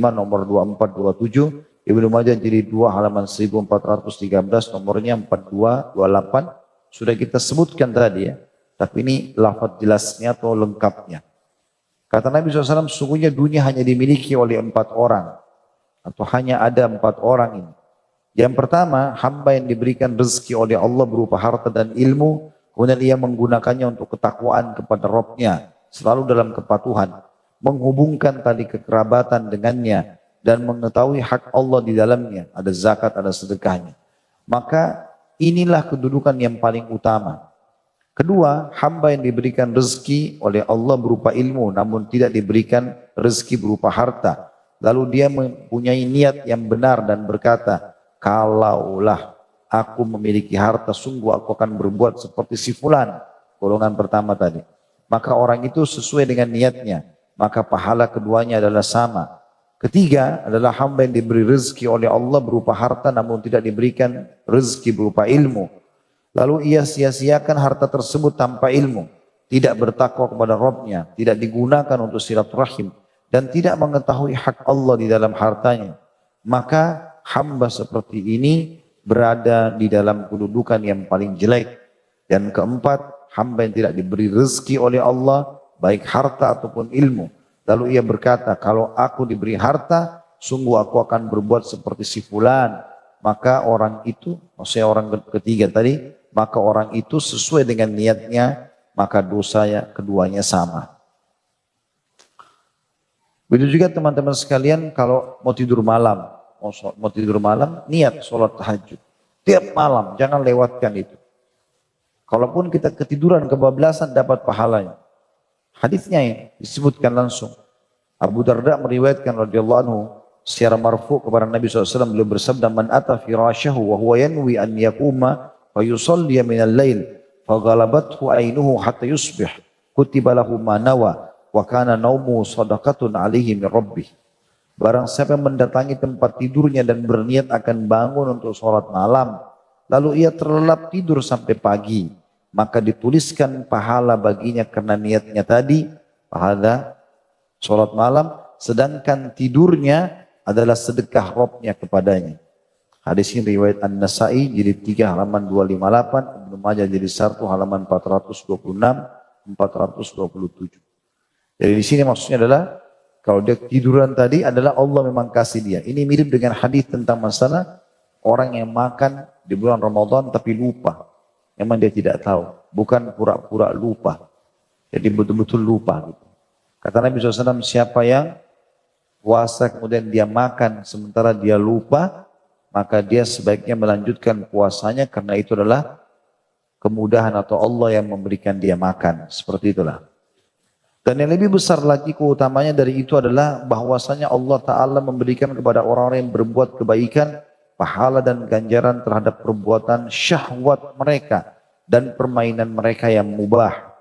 nomor 2427, Ibnu Majah jilid 2 halaman 1413 nomornya 4228. Sudah kita sebutkan tadi ya. Tapi ini lafaz jelasnya atau lengkapnya. Kata Nabi SAW, sungguhnya dunia hanya dimiliki oleh 4 orang. Atau hanya ada 4 orang ini. Yang pertama, hamba yang diberikan rezeki oleh Allah berupa harta dan ilmu. Kemudian ia menggunakannya untuk ketakwaan kepada Rabb-Nya. Selalu dalam kepatuhan. Menghubungkan tali kekerabatan dengannya. Dan mengetahui hak Allah di dalamnya, ada zakat, ada sedekahnya. Maka inilah kedudukan yang paling utama. Kedua, hamba yang diberikan rezeki oleh Allah berupa ilmu, namun tidak diberikan rezeki berupa harta. Lalu dia mempunyai niat yang benar dan berkata, kalaulah aku memiliki harta, sungguh aku akan berbuat seperti si fulan, golongan pertama tadi. Maka orang itu sesuai dengan niatnya, maka pahala keduanya adalah sama. Ketiga adalah hamba yang diberi rezeki oleh Allah berupa harta namun tidak diberikan rezeki berupa ilmu. Lalu ia sia-siakan harta tersebut tanpa ilmu. Tidak bertakwa kepada Rabb-Nya, tidak digunakan untuk silaturahim dan tidak mengetahui hak Allah di dalam hartanya. Maka hamba seperti ini berada di dalam kedudukan yang paling jelek. Dan keempat, hamba yang tidak diberi rezeki oleh Allah baik harta ataupun ilmu. Lalu ia berkata, kalau aku diberi harta, sungguh aku akan berbuat seperti si fulan. Maka orang itu, maksudnya orang ketiga tadi, maka orang itu sesuai dengan niatnya, maka dosanya keduanya sama. Begitu juga teman-teman sekalian kalau mau tidur malam, niat sholat tahajud. Tiap malam, jangan lewatkan itu. Kalaupun kita ketiduran kebablasan dapat pahalanya. Hadisnya ini disebutkan langsung. Abu Darda meriwayatkan radhiyallahu anhu secara marfu kepada Nabi SAW, beliau bersabda, man ata firasyahu wa huwa yanwi an yakuma fa yusalli min al-lail fa ghalabathu ainuhu hatta yusbih kutiba lahu ma nawa wa kana naumu sadaqatun alaihi min rabbih. Barang siapa yang mendatangi tempat tidurnya dan berniat akan bangun untuk sholat malam, lalu ia terlelap tidur sampai pagi, maka dituliskan pahala baginya karena niatnya tadi, pahala sholat malam, sedangkan tidurnya adalah sedekah robnya kepadanya. Hadis ini riwayat An-Nasai jilid 3 halaman 258, Ibnu Majah jilid 1 halaman 426, 427. Jadi di sini maksudnya adalah kalau dia tiduran tadi adalah Allah memang kasih dia. Ini mirip dengan hadis tentang masalah orang yang makan di bulan Ramadan tapi lupa. Memang dia tidak tahu, bukan pura-pura lupa. Jadi betul-betul lupa gitu. Kata Nabi SAW, siapa yang puasa kemudian dia makan sementara dia lupa, maka dia sebaiknya melanjutkan puasanya karena itu adalah kemudahan atau Allah yang memberikan dia makan. Seperti itulah. Dan yang lebih besar lagi keutamanya dari itu adalah bahwasanya Allah Ta'ala memberikan kepada orang-orang yang berbuat kebaikan pahala dan ganjaran terhadap perbuatan syahwat mereka dan permainan mereka yang mubah.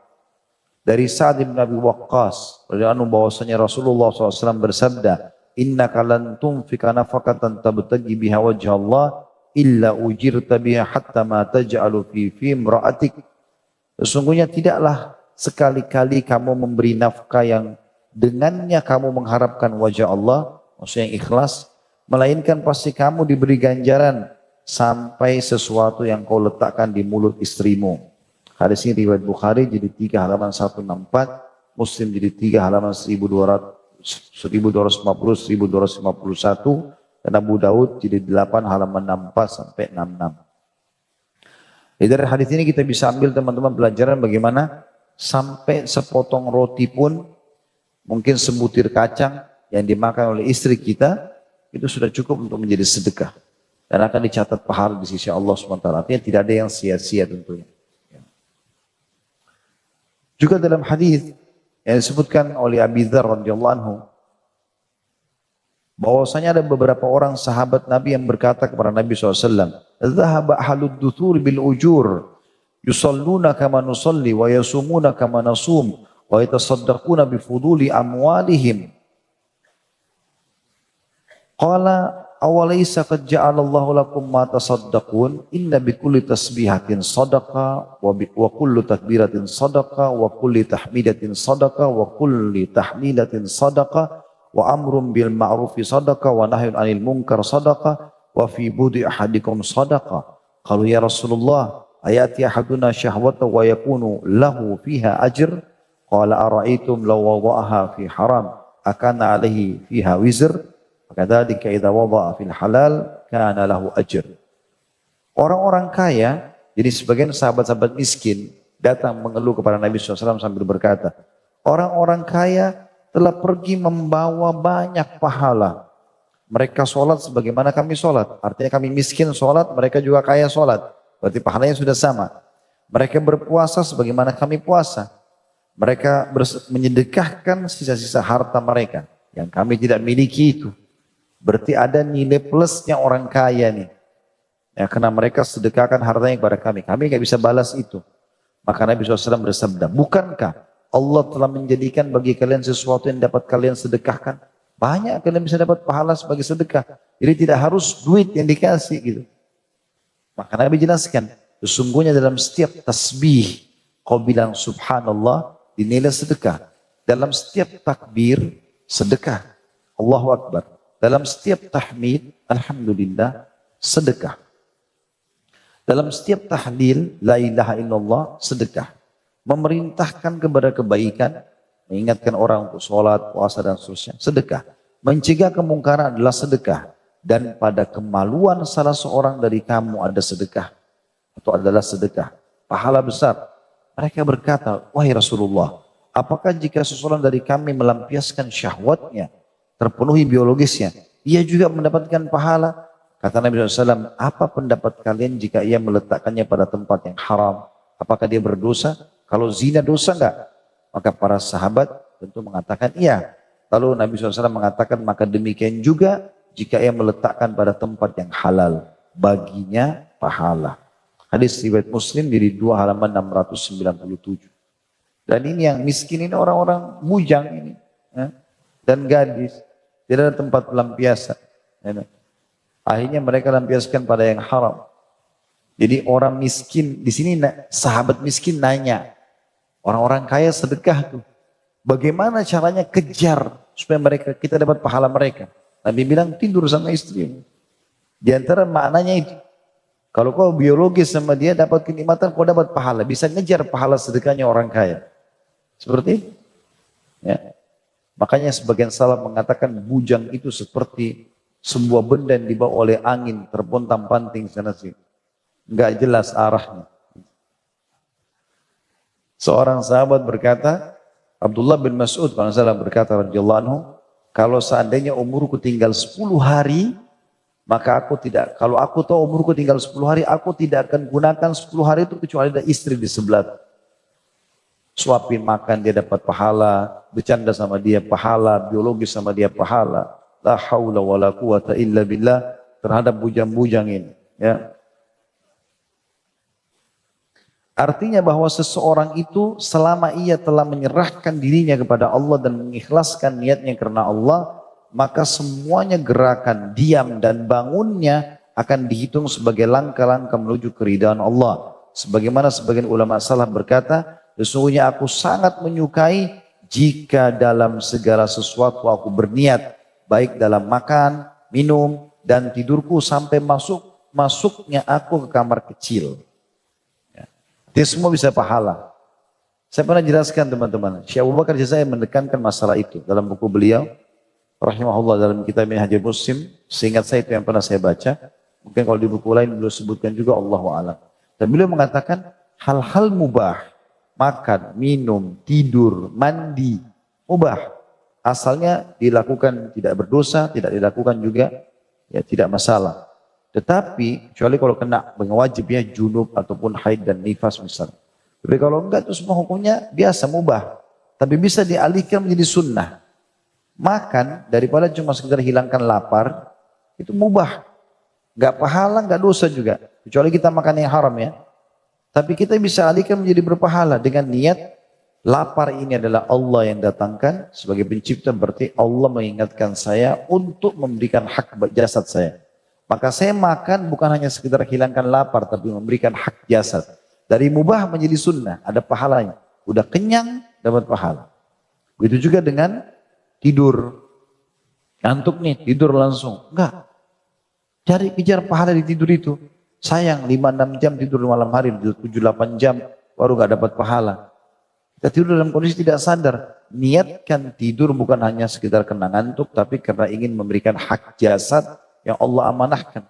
Dari Sa'ad bin Abi Waqqas, bahwasanya Rasulullah SAW bersabda, innaka lan tunfika nafaqatan tabtagi biha wajha Allah illa ujirta biha hatta ma taj'alu fi imra'atik. Sesungguhnya tidaklah sekali-kali kamu memberi nafkah yang dengannya kamu mengharapkan wajah Allah, maksudnya yang ikhlas, melainkan pasti kamu diberi ganjaran sampai sesuatu yang kau letakkan di mulut istrimu. Hadis ini riwayat Bukhari jadi 3 halaman 164, Muslim jadi 3 halaman 1250, 1251, dan Abu Daud jadi 8 halaman 64 sampai 66. Jadi dari hadis ini kita bisa ambil teman-teman pelajaran bagaimana sampai sepotong roti pun, mungkin sebutir kacang yang dimakan oleh istri kita, itu sudah cukup untuk menjadi sedekah. Dan akan dicatat pahala di sisi Allah SWT. Artinya tidak ada yang sia-sia tentunya. Juga dalam hadis yang disebutkan oleh Abi Dzar radhiyallahu anhu, bahwasanya ada beberapa orang sahabat Nabi yang berkata kepada Nabi SAW, "Dhahaba ahlud duthur bil ujur, yusalluna kama nusalli wa yasumuna kama nasum wa yatasaddaquna bi fuduli amwalihim." Qala awalaysa qad ja'alallahu lakum ma tasaddaqun inna bi kulli tasbihatin sadaqa wa kullu takbiratin sadaqa wa kulli tahmidatin sadaqa wa kulli tahlilatin sadaqa wa amrun bil ma'rufi sadaqa wa nahyun 'anil munkar sadaqa wa fi budi ahadikum sadaqa. Qalu ya Rasulullah ayati ahaduna syahwata wa yakunu lahu fiha ajr? Qala ara'aytum law wada'aha fi haram akana alaihi fiha wizr? Kadzalika idza wada'a fil halal kana lahu ajr. Orang-orang kaya, jadi sebagian sahabat-sahabat miskin datang mengeluh kepada Nabi SAW sambil berkata, orang-orang kaya telah pergi membawa banyak pahala. Mereka sholat sebagaimana kami sholat. Artinya kami miskin sholat, mereka juga kaya sholat. Berarti pahalanya sudah sama. Mereka berpuasa sebagaimana kami puasa. Mereka menyedekahkan sisa-sisa harta mereka yang kami tidak miliki itu. Berarti ada nilai plusnya orang kaya nih. Ya, karena mereka sedekahkan hartanya kepada kami. Kami nggak bisa balas itu. Maka Nabi SAW bersabda, bukankah Allah telah menjadikan bagi kalian sesuatu yang dapat kalian sedekahkan? Banyak kalian bisa dapat pahala sebagai sedekah. Jadi tidak harus duit yang dikasih gitu. Maka Nabi jelaskan, sesungguhnya dalam setiap tasbih kau bilang subhanallah dinilai sedekah. Dalam setiap takbir sedekah. Allahu Akbar. Dalam setiap tahmid, alhamdulillah, sedekah. Dalam setiap tahlil, la ilaha illallah, sedekah. Memerintahkan kepada kebaikan, mengingatkan orang untuk sholat, puasa dan seterusnya, sedekah. Mencegah kemungkaran adalah sedekah. Dan pada kemaluan salah seorang dari kamu ada sedekah. Atau adalah sedekah. Pahala besar. Mereka berkata, wahai Rasulullah, apakah jika seseorang dari kami melampiaskan syahwatnya, terpenuhi biologisnya, ia juga mendapatkan pahala? Kata Nabi SAW, apa pendapat kalian jika ia meletakkannya pada tempat yang haram? Apakah dia berdosa? Kalau zina dosa enggak? Maka para sahabat tentu mengatakan iya. Lalu Nabi SAW mengatakan, maka demikian juga jika ia meletakkan pada tempat yang halal, baginya pahala. Hadis riwayat Muslim di 2 halaman 697. Dan ini yang miskin ini orang-orang bujang ini. Ya. Dan gadis. Tidak ada tempat pelampiasan. Ya. Akhirnya mereka lampiaskan pada yang haram. Jadi orang miskin, di sini sahabat miskin nanya. Orang-orang kaya sedekah tuh. Bagaimana caranya kejar supaya kita dapat pahala mereka? Nabi bilang tidur sama istri. Di antara maknanya itu. Kalau kau biologis sama dia dapat kenikmatan, kau dapat pahala. Bisa ngejar pahala sedekahnya orang kaya. Seperti itu. Ya. Makanya sebagian salaf mengatakan bujang itu seperti sebuah benda yang dibawa oleh angin terpontang-panting sana sini. Enggak jelas arahnya. Seorang sahabat berkata, Abdullah bin Mas'ud kalau salah berkata radhiyallahu anhu, kalau seandainya umurku tinggal 10 hari, maka kalau aku tahu umurku tinggal 10 hari, aku tidak akan gunakan 10 hari itu kecuali ada istri di sebelah. Suapin makan dia dapat pahala, bercanda sama dia pahala, biologis sama dia pahala. La haula wala quwata illa billah terhadap bujang-bujang ini. Ya. Artinya bahwa seseorang itu selama ia telah menyerahkan dirinya kepada Allah dan mengikhlaskan niatnya karena Allah, maka semuanya gerakan, diam dan bangunnya akan dihitung sebagai langkah-langkah menuju keridhaan Allah. Sebagaimana sebagian ulama salaf berkata, sesungguhnya aku sangat menyukai jika dalam segala sesuatu aku berniat, baik dalam makan, minum, dan tidurku sampai masuknya aku ke kamar kecil. Dia semua bisa pahala. Saya pernah jelaskan teman-teman. Syekh Abu Bakar Jazair menekankan masalah itu dalam buku beliau. Rahimahullah dalam kitab Minhajul Muslim. Seingat saya itu yang pernah saya baca. Mungkin kalau di buku lain beliau sebutkan juga Allahu a'lam. Dan beliau mengatakan hal-hal mubah. Makan, minum, tidur, mandi. Mubah. Asalnya dilakukan tidak berdosa, tidak dilakukan juga ya tidak masalah. Tetapi, kecuali kalau kena wajib ya junub ataupun haid dan nifas misalnya. Tapi kalau enggak itu semua hukumnya biasa, mubah. Tapi bisa dialihkan menjadi sunnah. Makan daripada cuma sekedar hilangkan lapar, itu mubah. Enggak pahala, enggak dosa juga. Kecuali kita makan yang haram ya. Tapi kita bisa alihkan menjadi berpahala dengan niat lapar ini adalah Allah yang datangkan sebagai pencipta, berarti Allah mengingatkan saya untuk memberikan hak jasad saya. Maka saya makan bukan hanya sekedar hilangkan lapar, tapi memberikan hak jasad. Dari mubah menjadi sunnah, ada pahalanya. Udah kenyang, dapat pahala. Begitu juga dengan tidur. Ngantuk nih, tidur langsung. Enggak. Cari kejar pahala di tidur itu. Sayang, 5-6 jam tidur malam hari, 7-8 jam, baru gak dapat pahala. Kita tidur dalam kondisi tidak sadar. Niatkan tidur bukan hanya sekedar kena ngantuk, tapi karena ingin memberikan hak jasad yang Allah amanahkan.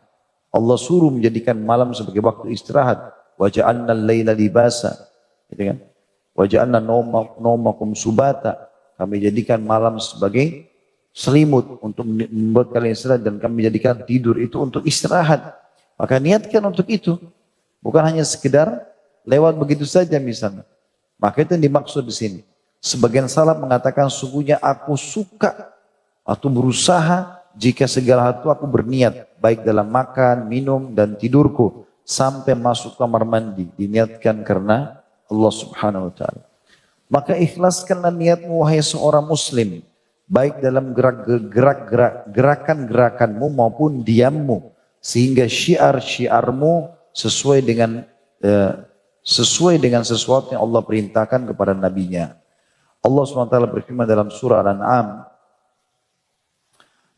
Allah suruh menjadikan malam sebagai waktu istirahat. Wa ja'alna al-laila libasa. Gitu kan? Wa ja'alna naumakum subata. Kami jadikan malam sebagai selimut untuk membuat kalian istirahat dan kami jadikan tidur itu untuk istirahat. Maka niatkan untuk itu. Bukan hanya sekedar lewat begitu saja misalnya. Maka itu yang dimaksud di sini. Sebagian salaf mengatakan sungguhnya aku suka atau berusaha jika segala hal aku berniat, baik dalam makan, minum, dan tidurku, sampai masuk kamar mandi, diniatkan karena Allah subhanahu wa ta'ala. Maka ikhlaskanlah niatmu wahai seorang muslim, baik dalam gerakan-gerakanmu maupun diammu, sehingga syiar-syiarmu sesuai dengan sesuatu yang Allah perintahkan kepada nabinya. Allah subhanahu wa ta'ala berfirman dalam surah Al-An'am,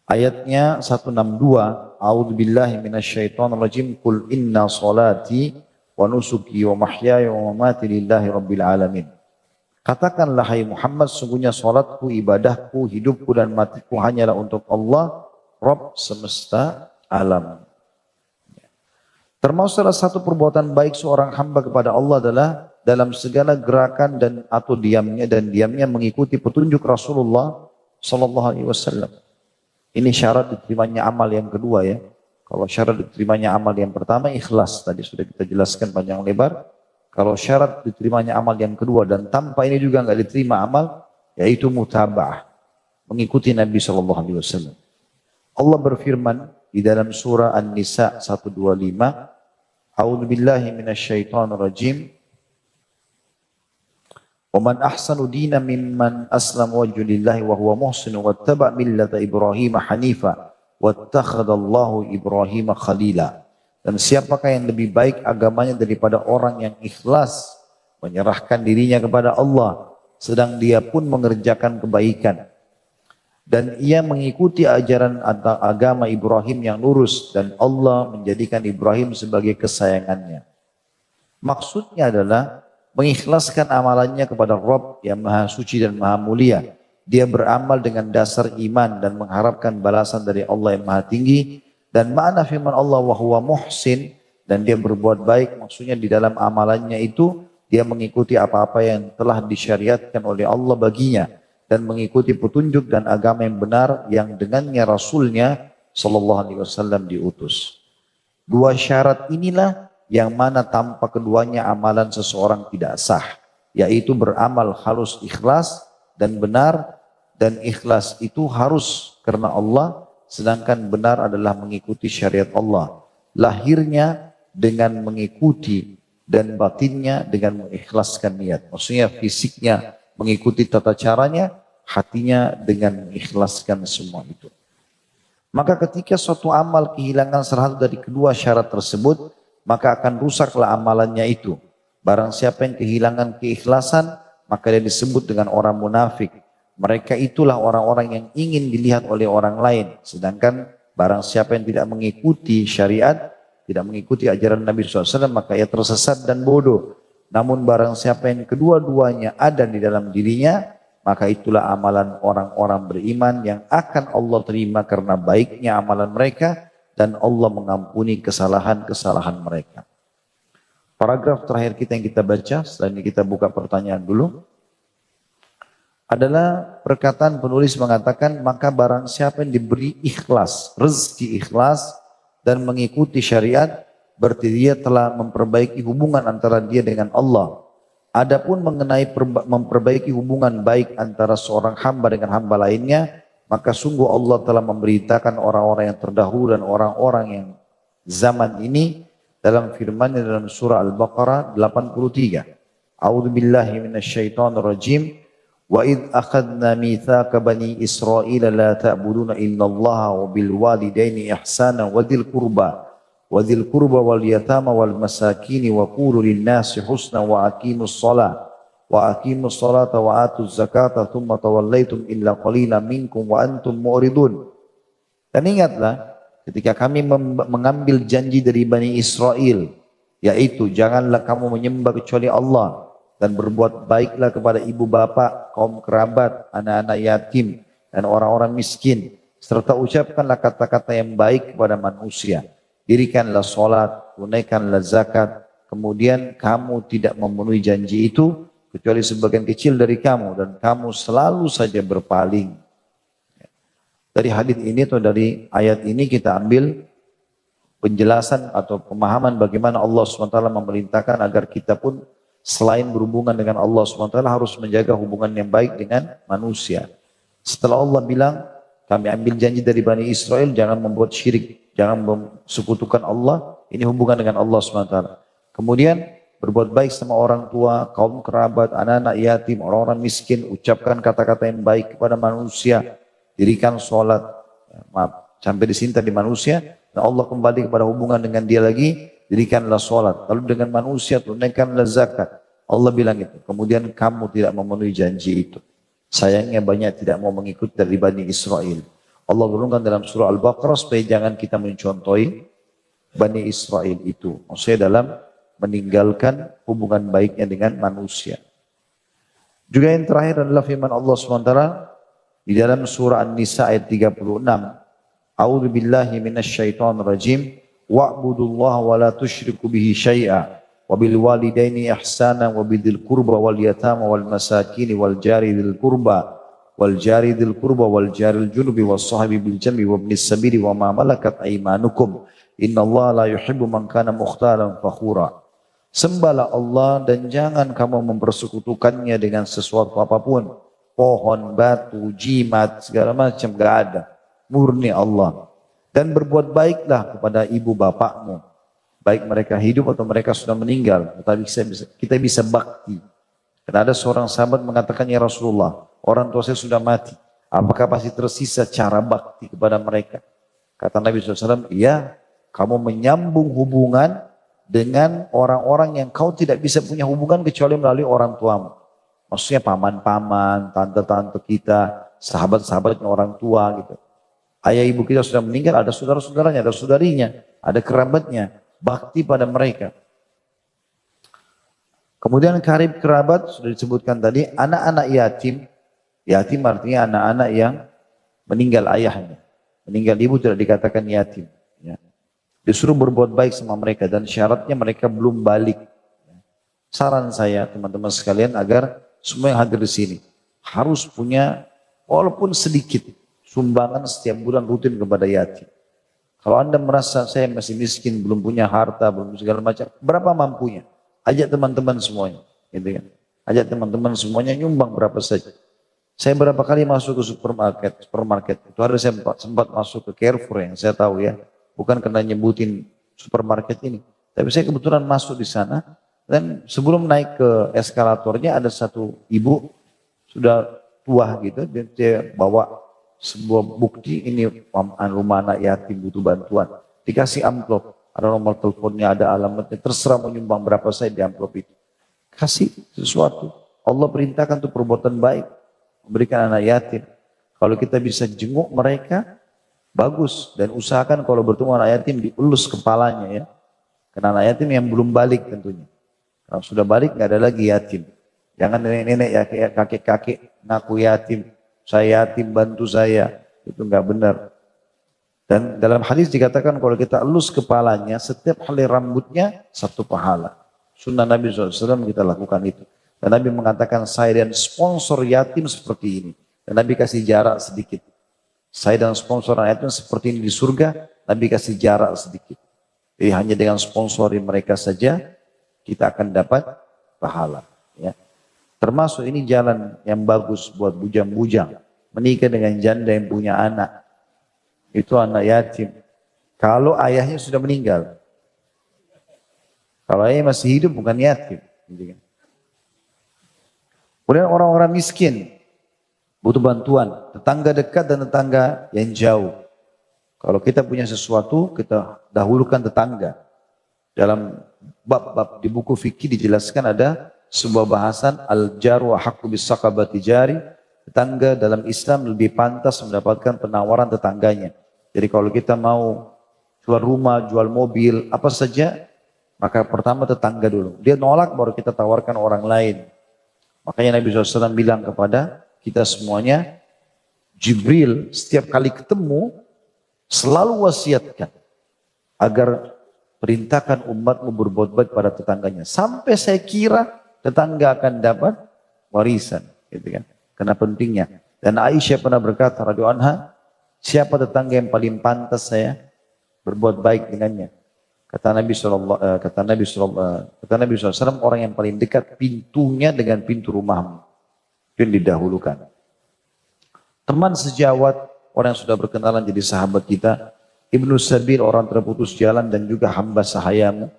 ayatnya 162, A'udzubillahi minasyaitonirrajim, Qul inna salati wa nusuki wa mahyaya wa mamati lillahi rabbil alamin. Katakanlah hai Muhammad, sungguhnya salatku, ibadahku, hidupku dan matiku hanyalah untuk Allah, Rabb semesta alam. Termasuk salah satu perbuatan baik seorang hamba kepada Allah adalah dalam segala gerakan dan atau diamnya mengikuti petunjuk Rasulullah Sallallahu Alaihi Wasallam. Ini syarat diterimanya amal yang kedua ya. Kalau syarat diterimanya amal yang pertama ikhlas, tadi sudah kita jelaskan panjang lebar. Kalau syarat diterimanya amal yang kedua dan tanpa ini juga nggak diterima amal, yaitu mutaba'ah, mengikuti Nabi Sallallahu Alaihi Wasallam. Allah berfirman di dalam surah An-Nisa 125, A'udzubillahi minasyaitonir rajim. Wa man ahsanu dinan mimman aslama wajhahu lillahi wa huwa muhsin wattaba' millata Ibrahim hanifa wattakhadallahu Ibrahim khalila. Dan siapakah yang lebih baik agamanya daripada orang yang ikhlas menyerahkan dirinya kepada Allah sedang dia pun mengerjakan kebaikan. Dan ia mengikuti ajaran agama Ibrahim yang lurus dan Allah menjadikan Ibrahim sebagai kesayangannya. Maksudnya adalah mengikhlaskan amalannya kepada Rabb yang maha suci dan maha mulia. Dia beramal dengan dasar iman dan mengharapkan balasan dari Allah yang maha tinggi. Dan makna firman Allah wa huwa muhsin, dan dia berbuat baik, maksudnya di dalam amalannya itu dia mengikuti apa-apa yang telah disyariatkan oleh Allah baginya. Dan mengikuti petunjuk dan agama yang benar yang dengannya Rasulnya Sallallahu Alaihi Wasallam diutus. Dua syarat inilah yang mana tanpa keduanya amalan seseorang tidak sah. Yaitu beramal halus ikhlas dan benar, dan ikhlas itu harus karena Allah, sedangkan benar adalah mengikuti syariat Allah. Lahirnya dengan mengikuti dan batinnya dengan mengikhlaskan niat. Maksudnya fisiknya mengikuti tata caranya, hatinya dengan mengikhlaskan semua itu. Maka ketika suatu amal kehilangan salah satu dari kedua syarat tersebut, maka akan rusaklah amalannya itu. Barang siapa yang kehilangan keikhlasan, maka dia disebut dengan orang munafik. Mereka itulah orang-orang yang ingin dilihat oleh orang lain. Sedangkan barang siapa yang tidak mengikuti syariat, tidak mengikuti ajaran Nabi SAW, maka ia tersesat dan bodoh. Namun barang siapa yang kedua-duanya ada di dalam dirinya, maka itulah amalan orang-orang beriman yang akan Allah terima karena baiknya amalan mereka dan Allah mengampuni kesalahan-kesalahan mereka. Paragraf terakhir kita yang kita baca, setelah ini kita buka pertanyaan dulu, adalah perkataan penulis mengatakan, maka barang siapa yang diberi ikhlas, rezeki ikhlas dan mengikuti syariat, berarti dia telah memperbaiki hubungan antara dia dengan Allah. Adapun mengenai memperbaiki hubungan baik antara seorang hamba dengan hamba lainnya, maka sungguh Allah telah memberitakan orang-orang yang terdahulu dan orang-orang yang zaman ini dalam firman-Nya dalam surah Al-Baqarah 83. A'udzubillahi minasyaitonirrajim. Wa id akhadna mitsaqa bani Israil la ta'buduna illallaha wa bil walidaini ihsana wa dzil qurba wal yatama wal masakin wa qulu lin nasi husna wa aqimus salata wa atuz zakata thumma tawallaitum illa qalilan minkum wa antum mu'ridun. Dan ingatlah ketika kami mengambil janji dari Bani Israel, yaitu janganlah kamu menyembah kecuali Allah dan berbuat baiklah kepada ibu bapak, kaum kerabat, anak-anak yatim dan orang-orang miskin, serta ucapkanlah kata-kata yang baik kepada manusia. Dirikanlah sholat, tunaikanlah zakat, kemudian kamu tidak memenuhi janji itu kecuali sebagian kecil dari kamu dan kamu selalu saja berpaling. Dari hadis ini atau dari ayat ini kita ambil penjelasan atau pemahaman bagaimana Allah SWT memerintahkan agar kita pun selain berhubungan dengan Allah SWT harus menjaga hubungan yang baik dengan manusia. Setelah Allah bilang, kami ambil janji dari Bani Israel, jangan membuat syirik, jangan mensekutukan Allah, ini hubungan dengan Allah SWT. Kemudian berbuat baik sama orang tua, kaum kerabat, anak-anak yatim, orang-orang miskin, ucapkan kata-kata yang baik kepada manusia, dirikan sholat, sampai di sini tadi manusia, dan Allah kembali kepada hubungan dengan dia lagi, dirikanlah sholat, lalu dengan manusia tunaikanlah zakat. Allah bilang itu, kemudian kamu tidak memenuhi janji itu. Sayangnya banyak tidak mau mengikut dari Bani Israel. Allah berfirman dalam surah Al-Baqarah supaya jangan kita mencontohi Bani Israel itu. Maksudnya dalam meninggalkan hubungan baiknya dengan manusia. Juga yang terakhir adalah firman Allah SWT di dalam surah An-Nisa ayat 36. A'udzu billahi minasyaitonir rajim. Wa'budullaha wa la tusyriku bihi syai'a wa bil walidaini ihsana wa bidzil qurba wal yatama wal masakin wal jari dzil qurba wal jaril junubi was sahibi bil jambi wa ibnis sabili wa ma malakat aymanukum innallaha la yuhibbu man kana mukhtalan fakhura. Sembahlah Allah dan jangan kamu mempersekutukannya dengan sesuatu apapun, pohon, batu, jimat, segala macam, gak ada, murni Allah. Dan berbuat baiklah kepada ibu bapakmu, baik mereka hidup atau mereka sudah meninggal. Kita bisa bakti. Karena ada seorang sahabat mengatakan, ya Rasulullah, orang tua saya sudah mati, apakah pasti tersisa cara bakti kepada mereka? Kata Nabi SAW, iya, kamu menyambung hubungan dengan orang-orang yang kau tidak bisa punya hubungan kecuali melalui orang tuamu. Maksudnya paman-paman, tante-tante kita, sahabat-sahabatnya orang tua gitu. Ayah ibu kita sudah meninggal, ada saudara-saudaranya, ada saudarinya, ada kerabatnya, bakti pada mereka. Kemudian karib kerabat sudah disebutkan tadi, anak-anak yatim. Yatim artinya anak-anak yang meninggal ayahnya. Meninggal ibu tidak dikatakan yatim. Ya. Disuruh berbuat baik sama mereka dan syaratnya mereka belum balik. Saran saya teman-teman sekalian agar semua yang hadir di sini harus punya walaupun sedikit sumbangan setiap bulan rutin kepada yatim. Kalau Anda merasa saya masih miskin, belum punya harta, belum segala macam, berapa mampunya? Ajak teman-teman semuanya, gitu kan? Ajak teman-teman semuanya nyumbang berapa saja. Saya berapa kali masuk ke supermarket. Itu hari saya sempat masuk ke Carrefour yang saya tahu ya. Bukan karena nyebutin supermarket ini. Tapi saya kebetulan masuk di sana. Dan sebelum naik ke eskalatornya ada satu ibu. Sudah tua gitu. Dia bawa sebuah bukti. Ini rumah anak yatim butuh bantuan. Dikasih amplop. Ada nomor teleponnya, ada alamatnya. Terserah mau nyumbang berapa saya di amplop itu. Kasih sesuatu. Allah perintahkan untuk perbuatan baik. Memberikan anak yatim. Kalau kita bisa jenguk mereka. Bagus, dan usahakan kalau bertemu anak yatim dielus kepalanya ya. Karena anak yatim yang belum balik tentunya. Kalau sudah balik nggak ada lagi yatim. Jangan nenek-nenek ya kakek-kakek ngaku yatim. Saya yatim, bantu saya. Itu nggak benar. Dan dalam hadis dikatakan kalau kita elus kepalanya, setiap helai rambutnya satu pahala. Sunnah Nabi SAW kita lakukan itu. Dan Nabi mengatakan saya dan sponsor yatim seperti ini. Dan Nabi kasih jarak sedikit. Saya dan sponsor yatim seperti ini di surga, Nabi kasih jarak sedikit. Jadi hanya dengan sponsori mereka saja, kita akan dapat pahala. Ya. Termasuk ini jalan yang bagus buat bujang-bujang. Menikah dengan janda yang punya anak. Itu anak yatim. Kalau ayahnya sudah meninggal. Kalau ayahnya masih hidup bukan yatim. Kemudian orang-orang miskin. Butuh bantuan, tetangga dekat dan tetangga yang jauh. Kalau kita punya sesuatu, kita dahulukan tetangga. Dalam bab-bab di buku fikih dijelaskan ada sebuah bahasan al-jaru haqqu bis-saqabati jari. Tetangga dalam Islam lebih pantas mendapatkan penawaran tetangganya. Jadi kalau kita mau jual rumah, jual mobil, apa saja, maka pertama tetangga dulu. Dia nolak baru kita tawarkan orang lain. Makanya Nabi SAW bilang kepada kita semuanya, Jibril setiap kali ketemu selalu wasiatkan agar perintahkan umatmu berbuat baik pada tetangganya. Sampai saya kira tetangga akan dapat warisan, gitu kan? Karena pentingnya. Dan Aisyah pernah berkata, radhiyallahu anha, siapa tetangga yang paling pantas saya berbuat baik dengannya? Kata Nabi SAW, orang yang paling dekat pintunya dengan pintu rumahmu. Yang didahulukan. Teman sejawat, orang yang sudah berkenalan jadi sahabat kita, Ibnu Sabil, orang terputus jalan dan juga hamba sahayamu.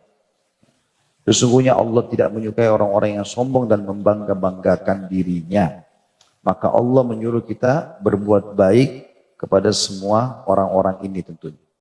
Sesungguhnya Allah tidak menyukai orang-orang yang sombong dan membangga-banggakan dirinya. Maka Allah menyuruh kita berbuat baik kepada semua orang-orang ini tentunya.